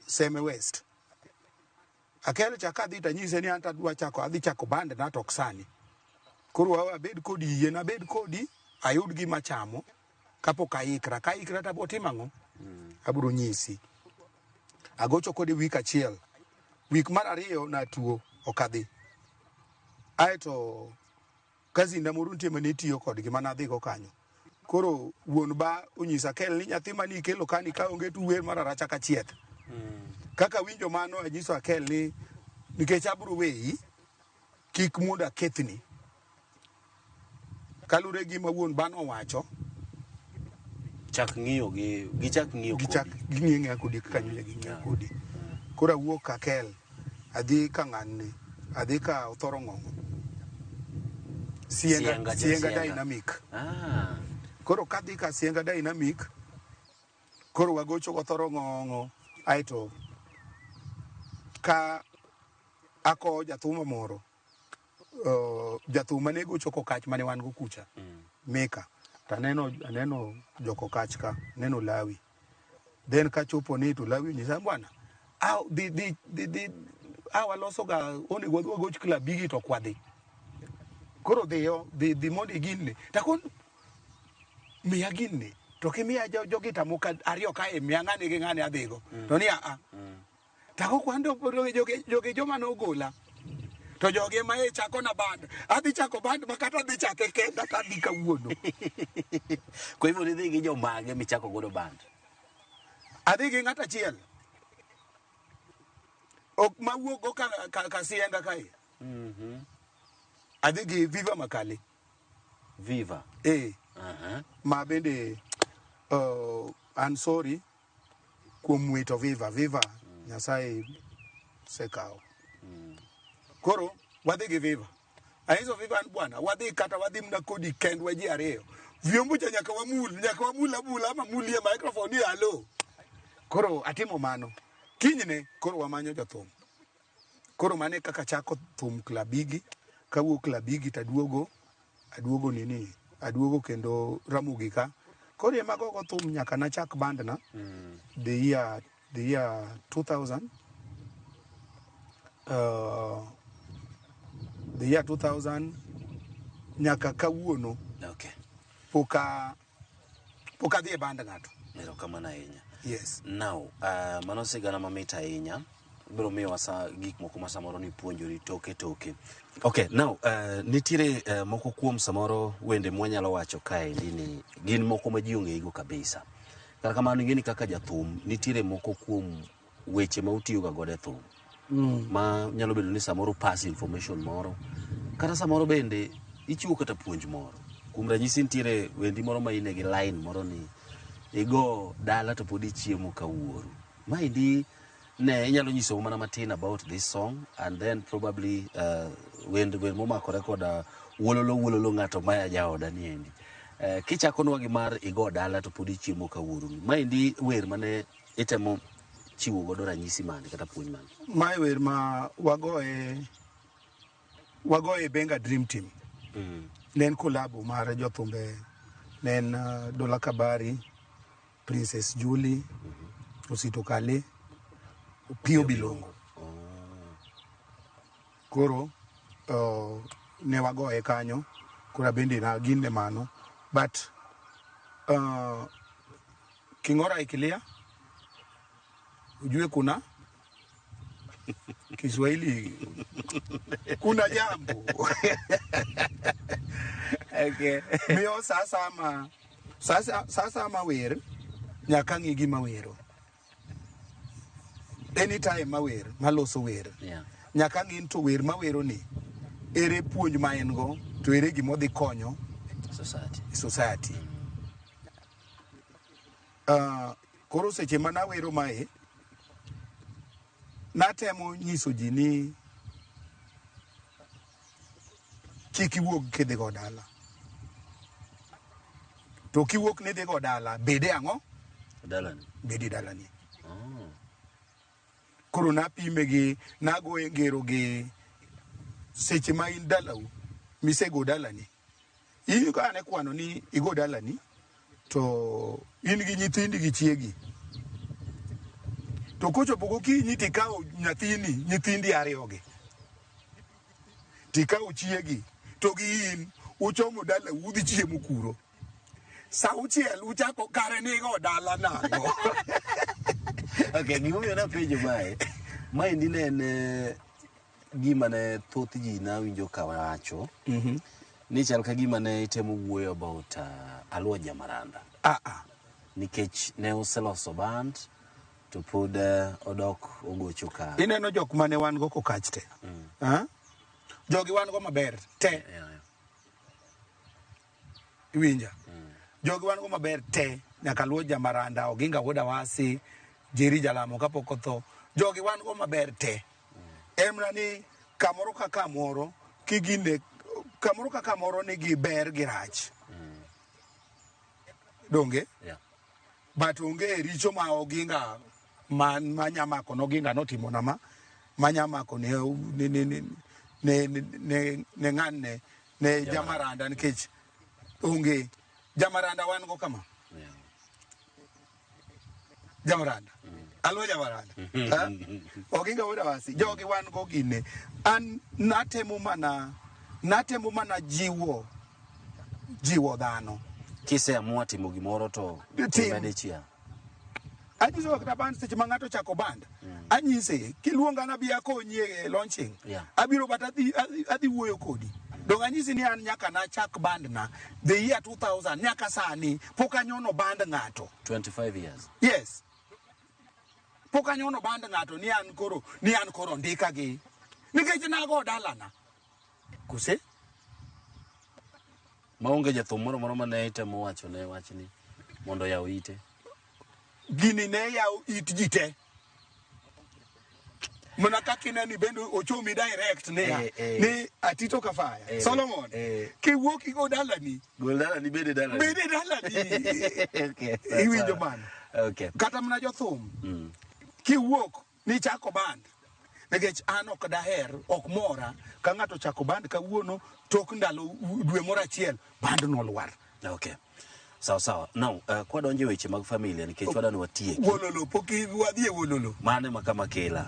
Seme West. Akel chaka dhi tanyise ni anta adhi chako band na tok sani. Koro abed kodi yie na bed kodi ayud gima chamo kapok aikra. Ka ikra tabo timang'o? Aburo nyisi. Agocho kodi wik achiel. Wik mar ariyo na tuo okadhi. Aeto kazi ndamuru nitie mane tiyo kodgi mana adhi go kanyo. Koro wuon ba onyisa Kel ni nyathi mani kelo kani ka onge tu wer mar aracha ka chieth. Kaka winjo mano anyiso Akel ni nikech aburo weyi kik muda kethni. Kalure gima wuon bano wacho chak ng'iyo ng'iyo kodi kanyo gi ng'iyo kodi. Koro awuok ka Kel adhi ka ng'anni adhi ka Othoro Ng'ong'o Sienga Dynamic. Koro kadhi ka Sienga Dynamic koro wagocho Othoro Ng'ong'o aito ka ako jathuma moro jathuma ne gocho Kokach mane wan go kucha Meka taneno jokokach ka neno Lawi then kachopo ni to Lawi nyisa bwana waloso ga onego wagoch club bigi to kwadhi. Koro dhi mondi ginni takon miya ginni to kimiya jogi tamuka ariyo kae miya ng'ani gi ng'ani adhigo to ni tako kwando jogi joma nogola to jogi ma chako na band adhi chako band makata dhi chake kenda kadhi kawuono. Kwa hivyo nidhi gi jomage michako godo band? Adhi gi ng'ata achiel ok mawuok go ka Sienga kae. Adhi gi Viva Makali. Viva? Ma bende I'm sorry kuom wito Viva Nyasaye sekao. Koro wadhi gi Viva. Aizo Viva bwana wadhi kata wadhi mna kodi kendwa ji ariyo. Vyombo cha nyaka wamula ama mulie microphone ya alo. Koro atimo mano. Kinyne koro wamanyo jathum. Koro mane kaka chako thum klabigi kawuok klabigi taduogo aduogo kendo Ramogi ka. Koro ema gogo thum nyaka na chak band na the year 2000 the year 2000 nyaka kawuono. Poka dhi band ng'ato. Erokamano ahinya. Yes. Now, mano sigana mamit ahinya. Biro miyo wasa gik moko ma samoro ni puonjori toke. Okay, now nitiere moko kuom samoro wende mwanyalo wacho kae ni gin moko ma ji ong'ego kabisa. Kata kamano ing'eni kaka jathum nitiere moko kuom weche ma utiyo ga godo e thum. Ma nyalo bedo ni samoro pass information moro. Kata samoro bende ichiwo kata puonj moro. Kuom ranyisi nitiere wendi moro ma ine gi line moro ni igo dala to pod ichiemo kawuoru. Maendi ne inyalo nyiso mana matin about this song and then probably wend momakore koda wololo ng'ato maya jaoda ni endi. Kichakonwa gi mar igo dala to pod ichiemo kawuoru. Maendi wer mane itemo chiwo godo ranyisi mane kata puonj mane? Mae wer ma wagoe Benga Dream Team. Nen kolabo mar jothumbe nen Dola Kabari, Princess Julie, Osito Kale, Pio Bilongo. Koro ne wagoe kanyo kura bende na ginde mano but king'ora ikilia ujue kuna Kiswahili kuna jambo. Okay. Mio sasa ama wer nyaka ng'igi mawero anytime mawer maloso wer nyaka ng'in to wer mawero ni ere puonj ma en go to ere gimodhi konyo society. Koro seche mana wero mae natemo nyiso ji ni kik iwuog kidhi go dala, to kiwuok ni dhi go dala bede ang'o bede dalani. Koro napime gi nagoye ngero gi seche ma in dalau misego dalani, in ka ane kwano ni igo dalani to in gi nyithindi gi chiegi, to kochopo gokinyi tikawo nyithindi ariyogi tikawo chiegi to gi in uchomo dala udhi chiemo kuro sa uchiel uchako kare nigo dala nang'o. Okay, gimomiyo napenjo mae ndi ne gima ne thoth ji nawinjo ka wacho ni chal ka gima ne itemo wuoyo about Aluo Jamaranda. Nikech ne useloso band to pod odok ogocho ka. Ineno jok mane wan go kokach te. Jogi wan go maber te. Iwinja. Jogi wan go maber te. Nyaka Aluo Jamaranda, Oginga Wuod Awasi, Jerry Jalamo kapok otho. Jogi wan go maber te. Emra ni kamoro ka kamoro kigine kamoro ka kamoro nigi ber gi rach. Donge? But onge richo ma Oginga manyamako n'Oginga notimo nama manyamako ne ng'ane ne Jamaranda nikech onge Jamaranda wan go kama. Jamaranda. Aluo Jamaranda. Oginga Wuod Awasi. Jogi wan go gine. An natemo mana jiwo dhano. Kise amua timo gimoro to timede chia. Anyise wakta band seche ma ng'ato chako band. Anyise kiluonga na biya konyi e launching. Abiro bata adhi wuoyo kodi. Dong anyisi ni an nyaka na chak band na the year 2000 nyaka sani pok anyono band ng'ato. 25 years. Yes. Pok anyono band ng'ato ni an koro ndika gi. Nikech nago dalana. Kuse? Maonge jathum moro mane itemo wacho ne wachni mondo yaw ite. Gini ne yaw it jite. Muna kakina ni bendo ochomi direct ni Atito Kafaya. Solomon. Kiwuok igo dalani. Gol dalani bede dalani. Bede dalani. Okay. Iwinjo man. Okay. Kata mna jothum. Kiwuok ni chako band. Nikech an ok daher, ok mora, ka ng'ato chako band kawuono tok ndalo dwe moro achiel band nolwar. Okay. Sawa. Now, kwa donje weche mag familia nikech wadani watieki. Wololo poki wadhie wololo. Mane makama kela.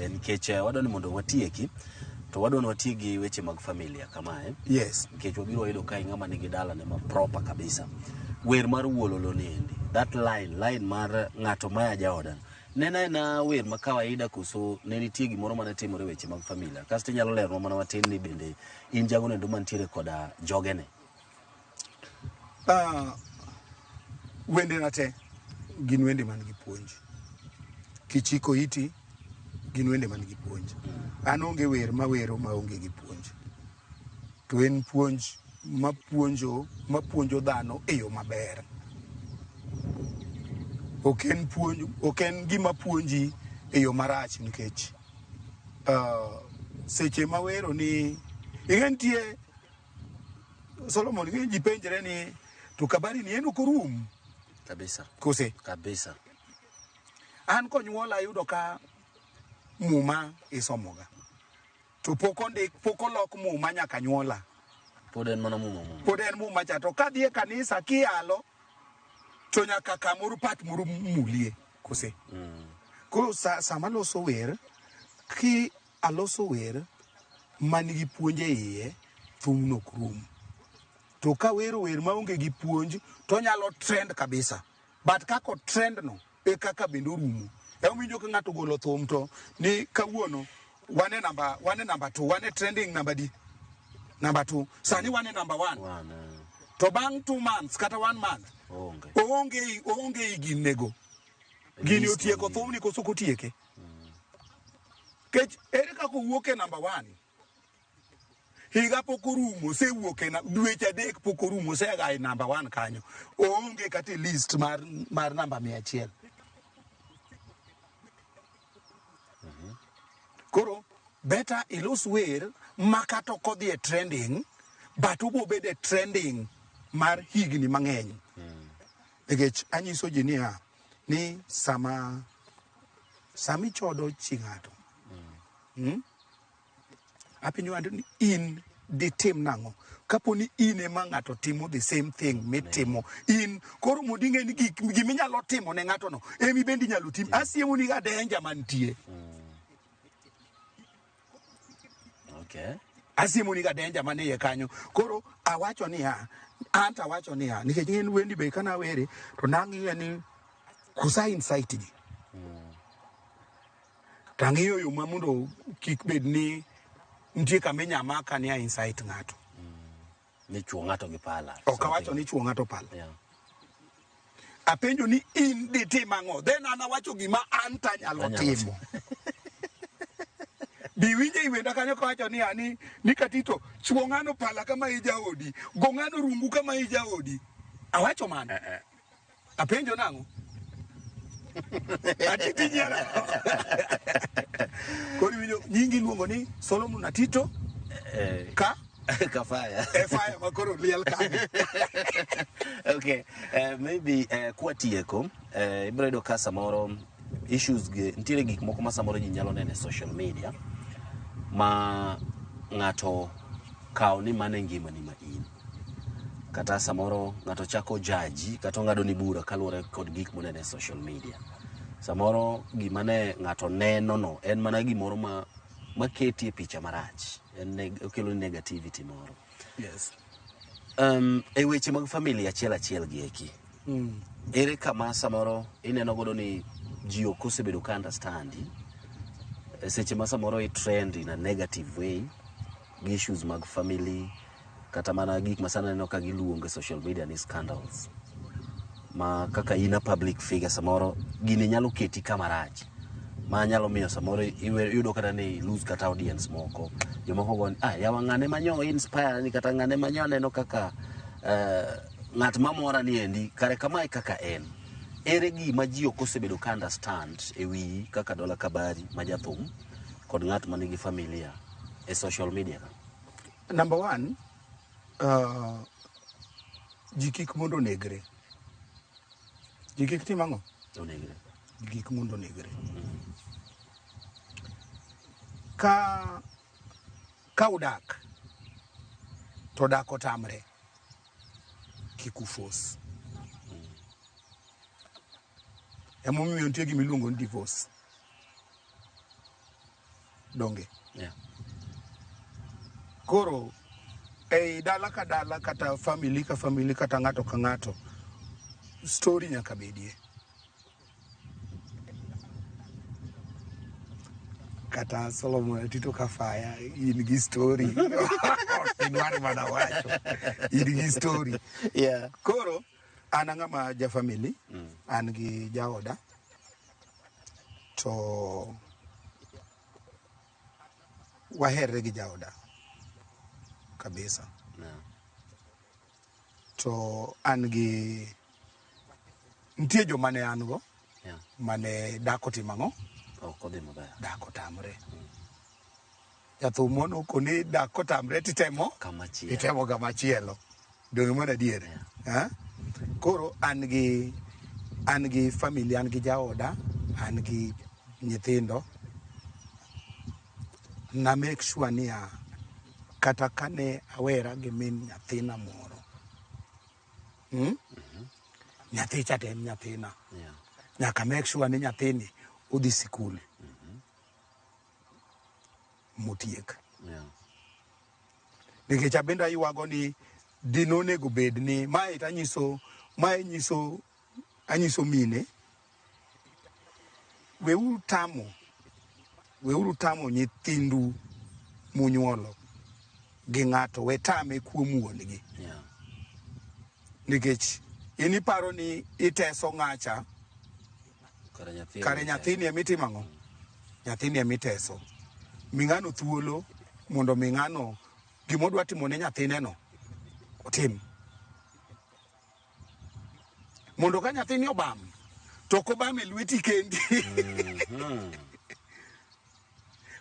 Nikech wadani mondo watieki to wadani watiegi weche mag familia kamae. Yes. Nikech wabiro yudo ka ng'ama nigi dala ne ma proper kabisa. Wer mar wololo niendi. That line mar ng'ato maya jaodan. Nena na wer ma kawaida kuso ne nitie gimoro mane timore weche mag familia. Kasto nyalo lero mana matin ni bende in jago ne ndo mantiere koda jogene. Wende na te gin wende man gi puonj. Kichiko iti gin wende man gi puonj. An onge wer mawero maonge gi puonj. To en puonj mapuonjo dhano e yo maber. Oken gima puonji e yo marach nikech seche mawero ni ingentie Solomon ngi penjere ni to kabari ni eno korum kabisa. Kose kabisa. An konyuola yudo ka muma isomoga. To pokolok muma nyaka nyuola. Pod en mana muma. Pod en muma cha to kadhi e kanisa kialo to nyaka kamoro pat moro mulie kose. Koro sama loso wer ki aloso wer manigi puonje iye thum no krum. To ka wero wer maonge gi puonj to nyalo trend kabisa. But kako trend no e kaka bendo rumo. E uminjo ka ng'ato golo thum to ni kawuono wane number 2 wane trending number 2 sani wane number 1 to bang 2 months kata 1 month onge ginego gini otieko thum ni koso kotieke Kech ere kako wuok e number 1. Higa pokorumo se wuok e dweche adek pokorumo se ga e number 1 kanyo. Oonge kata list mar number 100. Koro better ilos wer makato kodhi e trending but ubo bede trending mar higni mang'eny. Nikech anyiso ji niya ni sama chodo chi ng'ato apinyo ando ni in ditim nang'o kapo ni in ema ng'ato timo the same thing mitimo in koro mondo ing'e ni giminyalo timo ne ng'ato no emi bendi nyalo tim asiemo ni ga danger mantie. Okay. Asiemo ni ga danger manie kanyo. Koro awacho niya nikech ng'en wendi be kana were to nang'iyo ni kusa insight ji. Tang'iyo yo mamundo kik bed ni nitie kama nyamaka ni insight ng'ato. Ni chuo ng'ato gi pala. Ok awacho ni chuo ng'ato pala. Yeah. Apenjo ni in ditim ang'o. Then an awacho gima an tanyalo timo. Biwinje iwenda kanyo kawacho ni katito chuo ng'ano pala kama ija odi. Go ng'ano rungu kama ija odi. Awacho mana. Apenjo nang'o. Atiti nyara. Kori winjo nyingi luongo ni Solomon Atito ka Fire. Fire makoro liel ka. Okay. Maybe kwa tieko ibredo ka samoro issues ntiere gik moko ma samoro ji nyalo nene social media ma ng'ato kao ni mane ngima ni ma in. Kata samoro ng'ato chako jaji kata ng'ado ni bura kaluwore kod gik monene social media. Samoro gimane ng'ato neno no en mana gimoro maketi e picha marach. Okelo negativity moro. Yes. E weche mag familia achiel gi eki. Ere kama samoro ineno godo ni ji ok osebedo ka understand seche ma samoro i trend in a negative way gi issues mag family kata mana gik masana neno ka giluongo social media ni scandals ma kaka ina public figure samoro gini nyalo keti kama rach ma nyalo miyo samoro yudo kata ni lose kata audience moko jomoko go yawa ng'ane manyo inspire ni kata ng'ane manyo neno kaka ng'at mamora ni endi kare kama kaka en ere gima ji ok osebedo ka understand ewi kaka Dola Kabari ma jathum kod ng'at manigi familia e social media. Number 1 ji kik mondo negre. Ji kik timang'o? Onegre. Ji kik mondo negre. Ka udak to dak otamre kik ufos. Emomiyo nitie gima iluongo ni divorce. Donge? Yeah. Koro dala ka dala kata family ka family kata ng'ato ka ng'ato story nyaka bedie. Kata Solomon Atito ka Fire in gi story. Inwari mana wacho. In gi story. Yeah. Koro an ng'ama ja family, an gi jaoda to waherre gi jaoda kabisa. Yeah. To an gi nitie joma ne an go mane dako timang'o kodhi maber dako tamre. Jathum mono koni dako tamre titemo kamachielo. Donge mana diere. Koro an gi family, an gi jaoda, an gi nyithindo. Na make sure ni kata kane awera gi min nyathina moro. Nyathi cha tem nyathina. Nyaka make sure ni nyathini udhi sikul. Motiek. Nikech abenda yuago ni dinonego bed ni mae anyiso mine weuru tamo nyithindu munyuolo gi ng'ato, we tame kuom wuongi. Nikech iniparo ni iteso ng'acha kare nyathini emitimo ang'o? Nyathini emiteso. ming'ano thuolo mondo ming'ano gimodwa timo ne nyathineno otim. Mondo ka nyathini obam, to kobam e lweti kendi.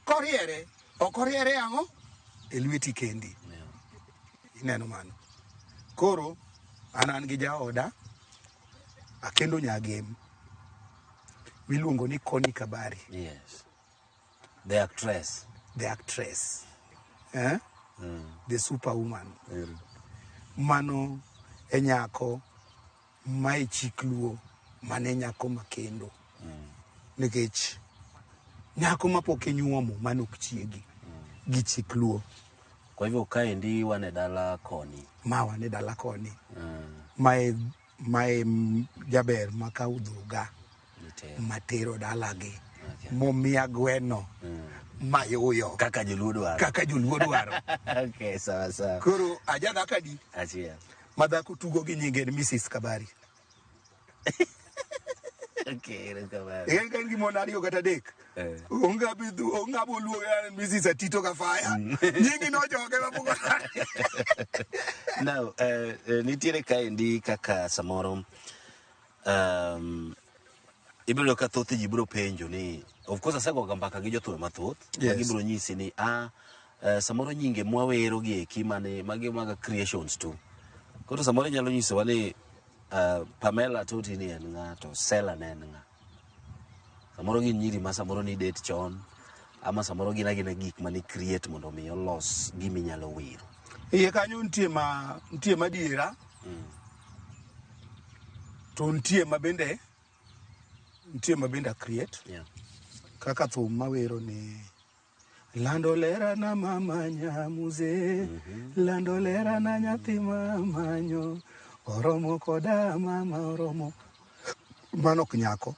Koriere, ok oriere ang'o? E lweti kendi. Ineno mano. Koro, an gi jaoda, akendo nyagem, miluongo ni Connie Kabari. Yes. The actress. The actress. The superwoman. Mano e nyako ma e chik luo mane nyako makendo. Nikech nyako mapok inyuomo mano ok chiegi gi chik luo. Kwa hivyo kaendi wane dala koni. Ma wane dala koni. Mae jaber makaudhuga matero dalagi. Momia gweno mayoyo. Kaka joluo dwaro. Kaka joluo dwaro. Okay, sawa. Koro ajadhaka di. Achiel. Madhako tugo gi nyinge Mrs. Kabari. Okay, Kabari. Kan gimon ariyo kata adek. Ongabo luo Mrs. Atito Kafaya. Nyingi nojoge mabugo. Now, nitiere kaendi kaka samoro ibiro ka thoth ji biro penjo ni, of course asego ga mbaka gi jothum mathoth, gibiro nyisi ni samoro nyinge mwawero gi eki magi maga creations tu. Koro samoro nyalo nyisowa ni Pamela Toti ni en ng'a to Sela ne en ng'a. Samoro gin nyiri ma samoro ni date chon, ama samoro gina gik mani create mondo mi olos gimi nyalo wiro. Iye kanyo ntie madiera. To ntie mabende create. Yeah. Kaka thum mawero ni lando lera na mama nyamuze, lando lera na nyathi mamanyo, oromo koda mama oromo. Mano knyako.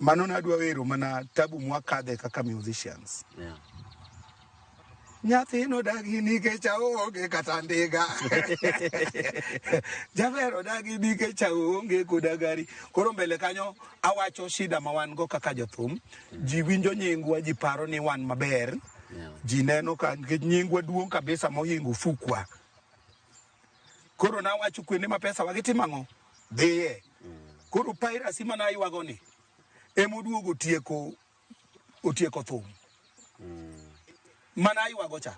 Mano nadwa wero mana tabu mwakadhe kaka musicians. Yeah. Nyathino dagi nikech aonge kata ndiga. Javero dagi nikech aonge koda gari. Koro mbele kanyo awacho shida ma wan go kaka jothum. Ji winjo nyingwa, ji paro ni wan maber. Ji neno ka nyingwa duong' kabisa mohingo fukwa. Koro nawacho kwende ma pesa wagitimo ang'o? Dhiye. Koro piracy mana ywago ni emoduogo otieko thum. Mana ywago cha.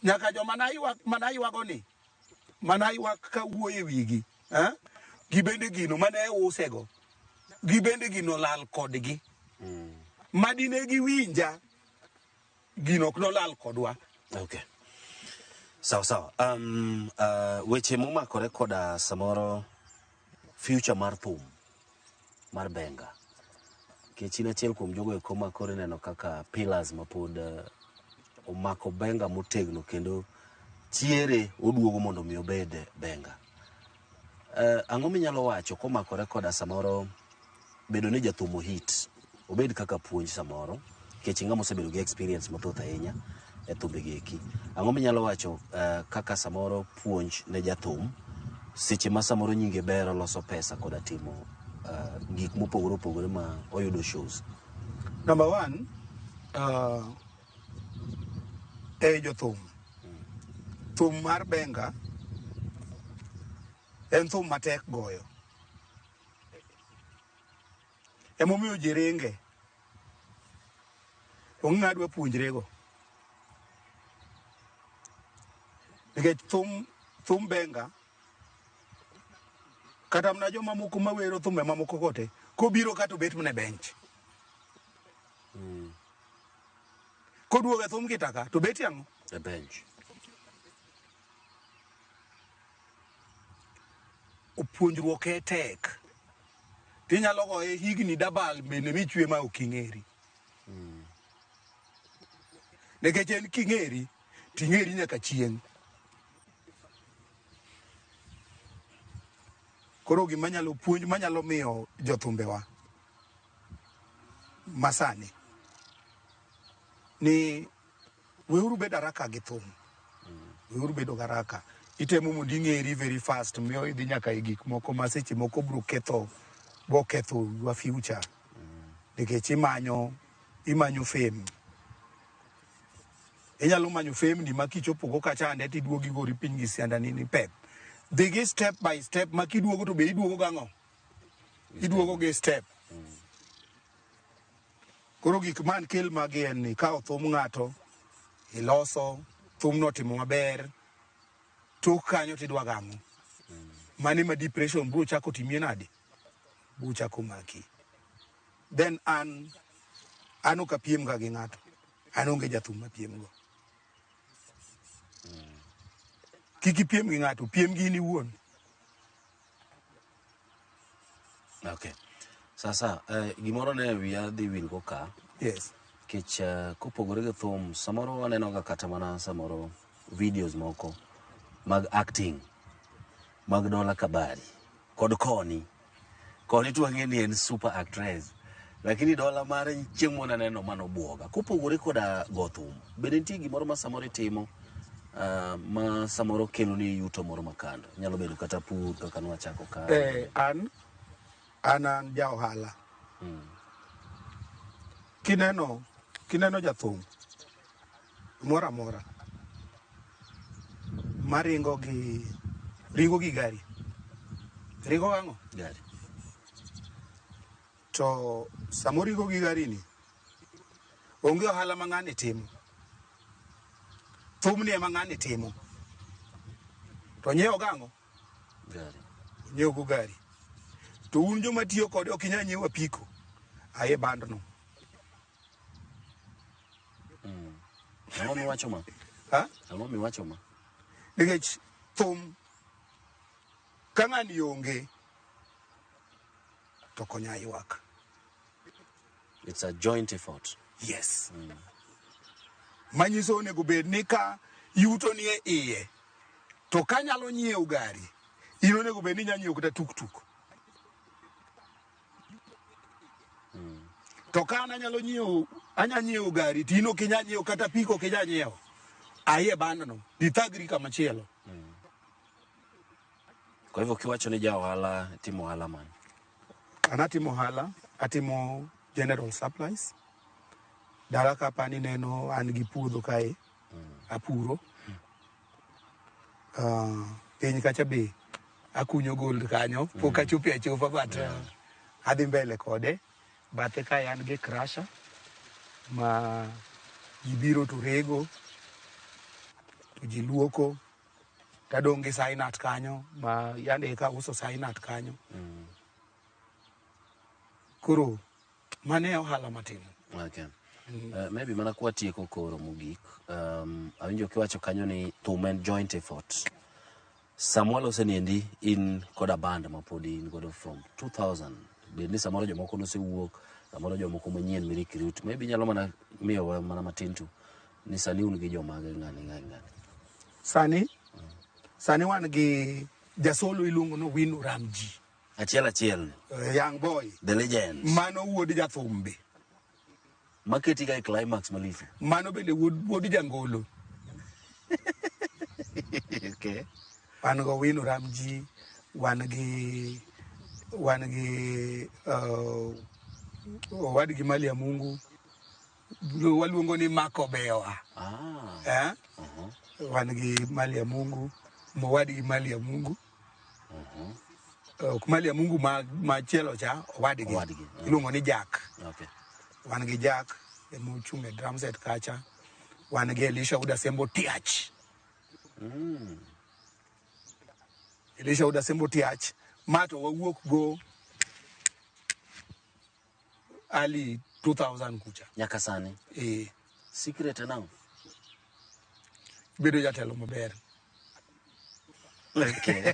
Nyaka jo mana ywago ni. Mana ywak ka wuoye wigi. Gibende gino mane usego. Gibende gino lal kodgi. Madine giwinja. Gino ok nolal kodwa. Okay. Sawa. Weche momakore koda samoro future mar thum mar benga. Kechina achiel kuom jogo eko makore neno kaka pillars mapod omako benga motegno kendo chiere oduogo mondo mi obed benga. Ang'o minyalo wacho komakore koda samoro bedo ni jathumo hit obed kaka puonj samoro kech ng'ama osebedo gi experience mathoth ahinya e thumbe gi eki. Ang'o minyalo wacho kaka samoro puonj ne jathum seche ma samoro nyinge bero loso pesa koda timo gik mopogore ma oyudo shows? Number one, jothum. Thum mar benga en thum matek goyo. Emomiyo ji ringe. Ong'adwa puonjrego. Nikech thum benga kata mna joma moko mawero thumbe mamoko kote kobiro kata obet mne bench. Koduoge thum kitaka to beti ang'o? A bench. Opuonjruok e tek. Tinyalo goye higni dabal bende michwe ma ok ing'eri. Nikech en king'eri ting'eri nyaka chieng'. Koro gima nyalo puonj manyalo miyo jothumbewa masani ni weuru bedo haraka gi thum. Weuru bedo haraka. Itemo mondo ing'eri very fast miyo idhi nyaka e gik moko ma seche moko bro ketho your future. Nikech imanyo imanyo fame. Inyalo manyo fame ni makichopo go kacha ande tiduogi gori piny gi sianda nini pep. Digi step by step makiduogo to be iduogo gang'o. Iduogo gi step. Koro gik man kel magi en ni ka othum ng'ato iloso thum no timo maber tok kanyo tidwa gang'o. Mane ma depression bro chako timie nade. Bu chako maki. Then an ok apiem ga gi ng'ato. An onge jathum mapiem go. Kiki piem gi ng'ato, piem gi ni wuon. Okay. Sasa, gimoro ne wiya dhi wil go ka. Yes. Kech kopogore gi thum, samoro aneno ga kata mana samoro videos moko mag acting mag Dola Kabari kod Koni. Koni tu ang'e ni en super actress. Lakini Dola mare chieng' mona neno mano buoga. Kopogore koda go thum, bende nitie gimoro ma samoro itimo ma samoro kelo ni yuto moro makando. Nyalo bedo kata pur kaka nwachako ka. An ja ohala. Kineno jathum mora maringo gi gari. Ringo gang'o? Gari. To samorigo gi gari ni onge ohala ma ng'ani timo. Thum ni ema ng'ani timo. To nyiewo gang'o? Gari. Nyiewo go gari. To un joma tiyo kode ok inyal nyiewo apiko. Aye bandno. Ang'o miwacho ma? Ha? Ang'o miwacho ma? Nikech thum ka ng'ani onge to konya ywak. It's a joint effort. Yes. Manyiso onego bed ni ka yuto ni e iye to kanyalo nyiewo gari in onego bed ni nyanyiewo kata tuk. To ka anya nyiewo gari tino kinya nyiewo kata piko kinya nyiewo. Aye bandno dithagri kama chielo. Kwa hivyo kiwacho ni ja ohala timo ohala man. Anatimo ohala, atimo general supplies. Dala ka pani neno an gi puodho kae. Apuro. Piny kacha be akunyo gold kanyo. Pok achopo achopa but adhi mbele kode. Bathe kae an gi crusher ma gibiro to rego. To ji luoko. Tadong' gi sainat kanyo ma yande ka uso sainat kanyo. Koro mane ohala matimo. Okay. Maybe mana kwa tieko koro mogik. Awinjo kiwacho kanyo ni thum en joint effort. Samuel oseniendi in koda band ma podi in godo from 2000. Bende samoro jomoko nosewuok, samoro jomoko manyien mi recruit. Maybe nyalo mana miyo mana matin tu. Ni sani un gi jomage ng'ani. Sani wan gi jasolo iluongo no Winu Ramji. Achiel. Young boy. The legend. Mano wuod jathum be. Maketi ga climax malifu. Mano bende wuod jangolo. Okay. Wan go Winu Ramji, wan gi wadgi Mali ya Mungu. Waluongo ni Mako Bewa. Wan gi Mali ya Mungu, wadgi Mali ya Mungu. Mali ya Mungu ma chielo cha wadgi. Iluongo ni Jack. Okay. Wan gi Jack, emochung' e drum set kacha. Wan gi Elisha Udasembo Tiach. Elisha Udasembo Tiach. Mato wawuok go early 2000 kucha. Nyaka sani. Secret now. Bedo jatelo maber. Okay.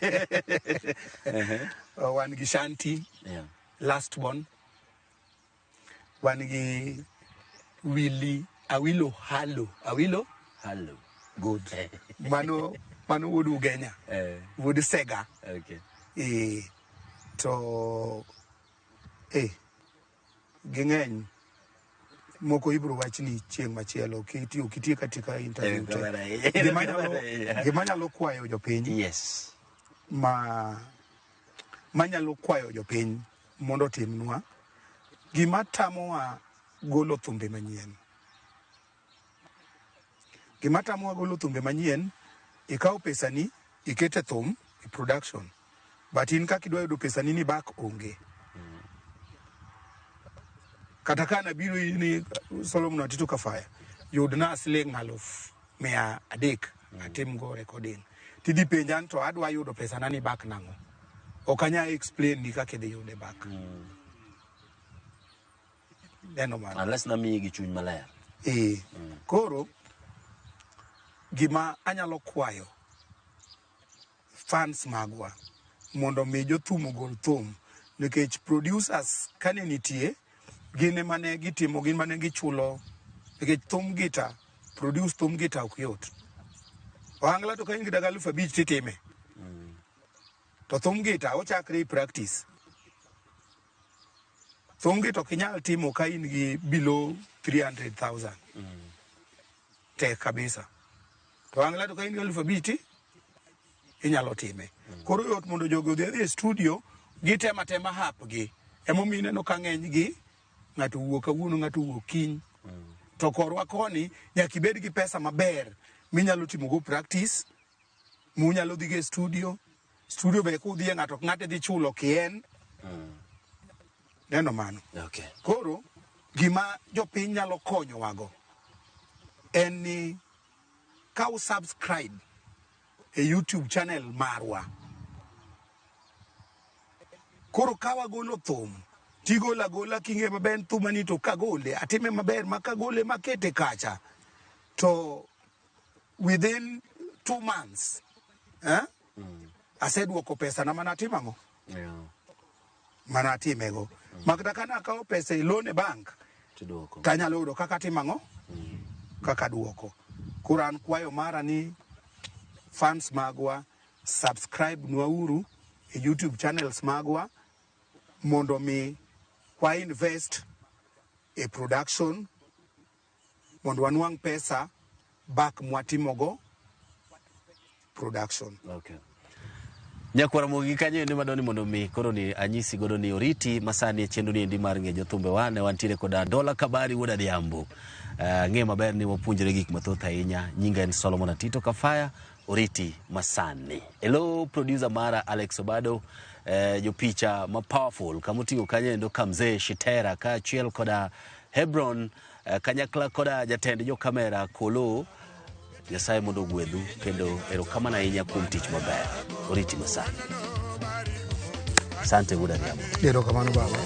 Wan gi Shanti. Yeah. Last one. Wan gi Willy. Awilo Halo. Good. Mano would Ugenya. Would Sega. Okay. To ging'eny moko ibro wachni chieng' machielo kitiyo katika interview gimanyalo kwayo jopiny. Yes. Manyalo kwayo jopiny mondo timnwa gima tamowa golo thumbe manyien. Gima tamowa golo thumbe manyien, ikawo pesani ikete thum i production, but in kaka idwa yudo pesani ni back onge. Kata kana biro ni Solomon Atito Kafaya yudna siling 130 atim go recording. Tidi penjan to adwa yudo pesa nani back nango. Okanya explain ni kaka de yude back. Neno man. Unless na mi gi chuny maler. Koro gima anyalo kwayo fans magwa mondo mi jothum ogol thum, nikech producers kane nitie gine mane gitimo, gin mane gichulo, nikech thum gita produce thum gita ok yot. Ohangla to ka in gi daga 5,000 titime, to thum gita ochakre practice. Thum gita ok inyal timo ka in gi below 300,000 tek kabisa. To ohangla to ka in gi 5,000 inyalo time. Koro yot mondo jogo odhi e studio gitema tema hapgi. Emomiyo ineno ka ng'eny gi ng'ato wuok kawuono, ng'ato wuok kiny. To korwa koni nyaka ibed gi pesa maber minyalo timo go practice, munyalo dhi e studio. Studio be kudhie ng'ato dhi chulo kien. Neno mano. Okay. Koro gima jopiny nyalo konyowago en ni ka subscribe e YouTube channel marwa. Koro kawa golo thum, tigola gola kinge maber thumani to kagole, atime maber makagole makete kacha. To within 2 months, aseduoko pesa na manatimango. Manatimego. Magda kana akawo pesa ilone bank, tanyalo yudo kaka timango, kaka duoko. Koro an kwayo mara ni fans magwa subscribe nwauru e YouTube channels magwa mondo mi kwa invest e production mondo wanwang pesa back mwatimogo production. Okay. Nyakwara mogi kanyo ndi madoni mondo mi koro ni anyisi godo ni oriti masani chendu ni ndi mar nge jothumbe wane wantire koda Dola Kabari wuod Adhiambo. Ng'e maber ni wapuonjore gik mathoth ahinya. Nyinga en Solomon Atito Kafaya, oriti masani. Hello producer mara Alex Obado, jopicha ma powerful kamotigo kanyo ndo Kamze Shitera ka chiel koda Hebron, kanyakla koda jatend jo kamera Kolo. Nyasaye mondo gwedhu kendo erokamano ahinya kuom tich maber. Oriti masani. Asante wuod Adhiambo. Erokamano baba.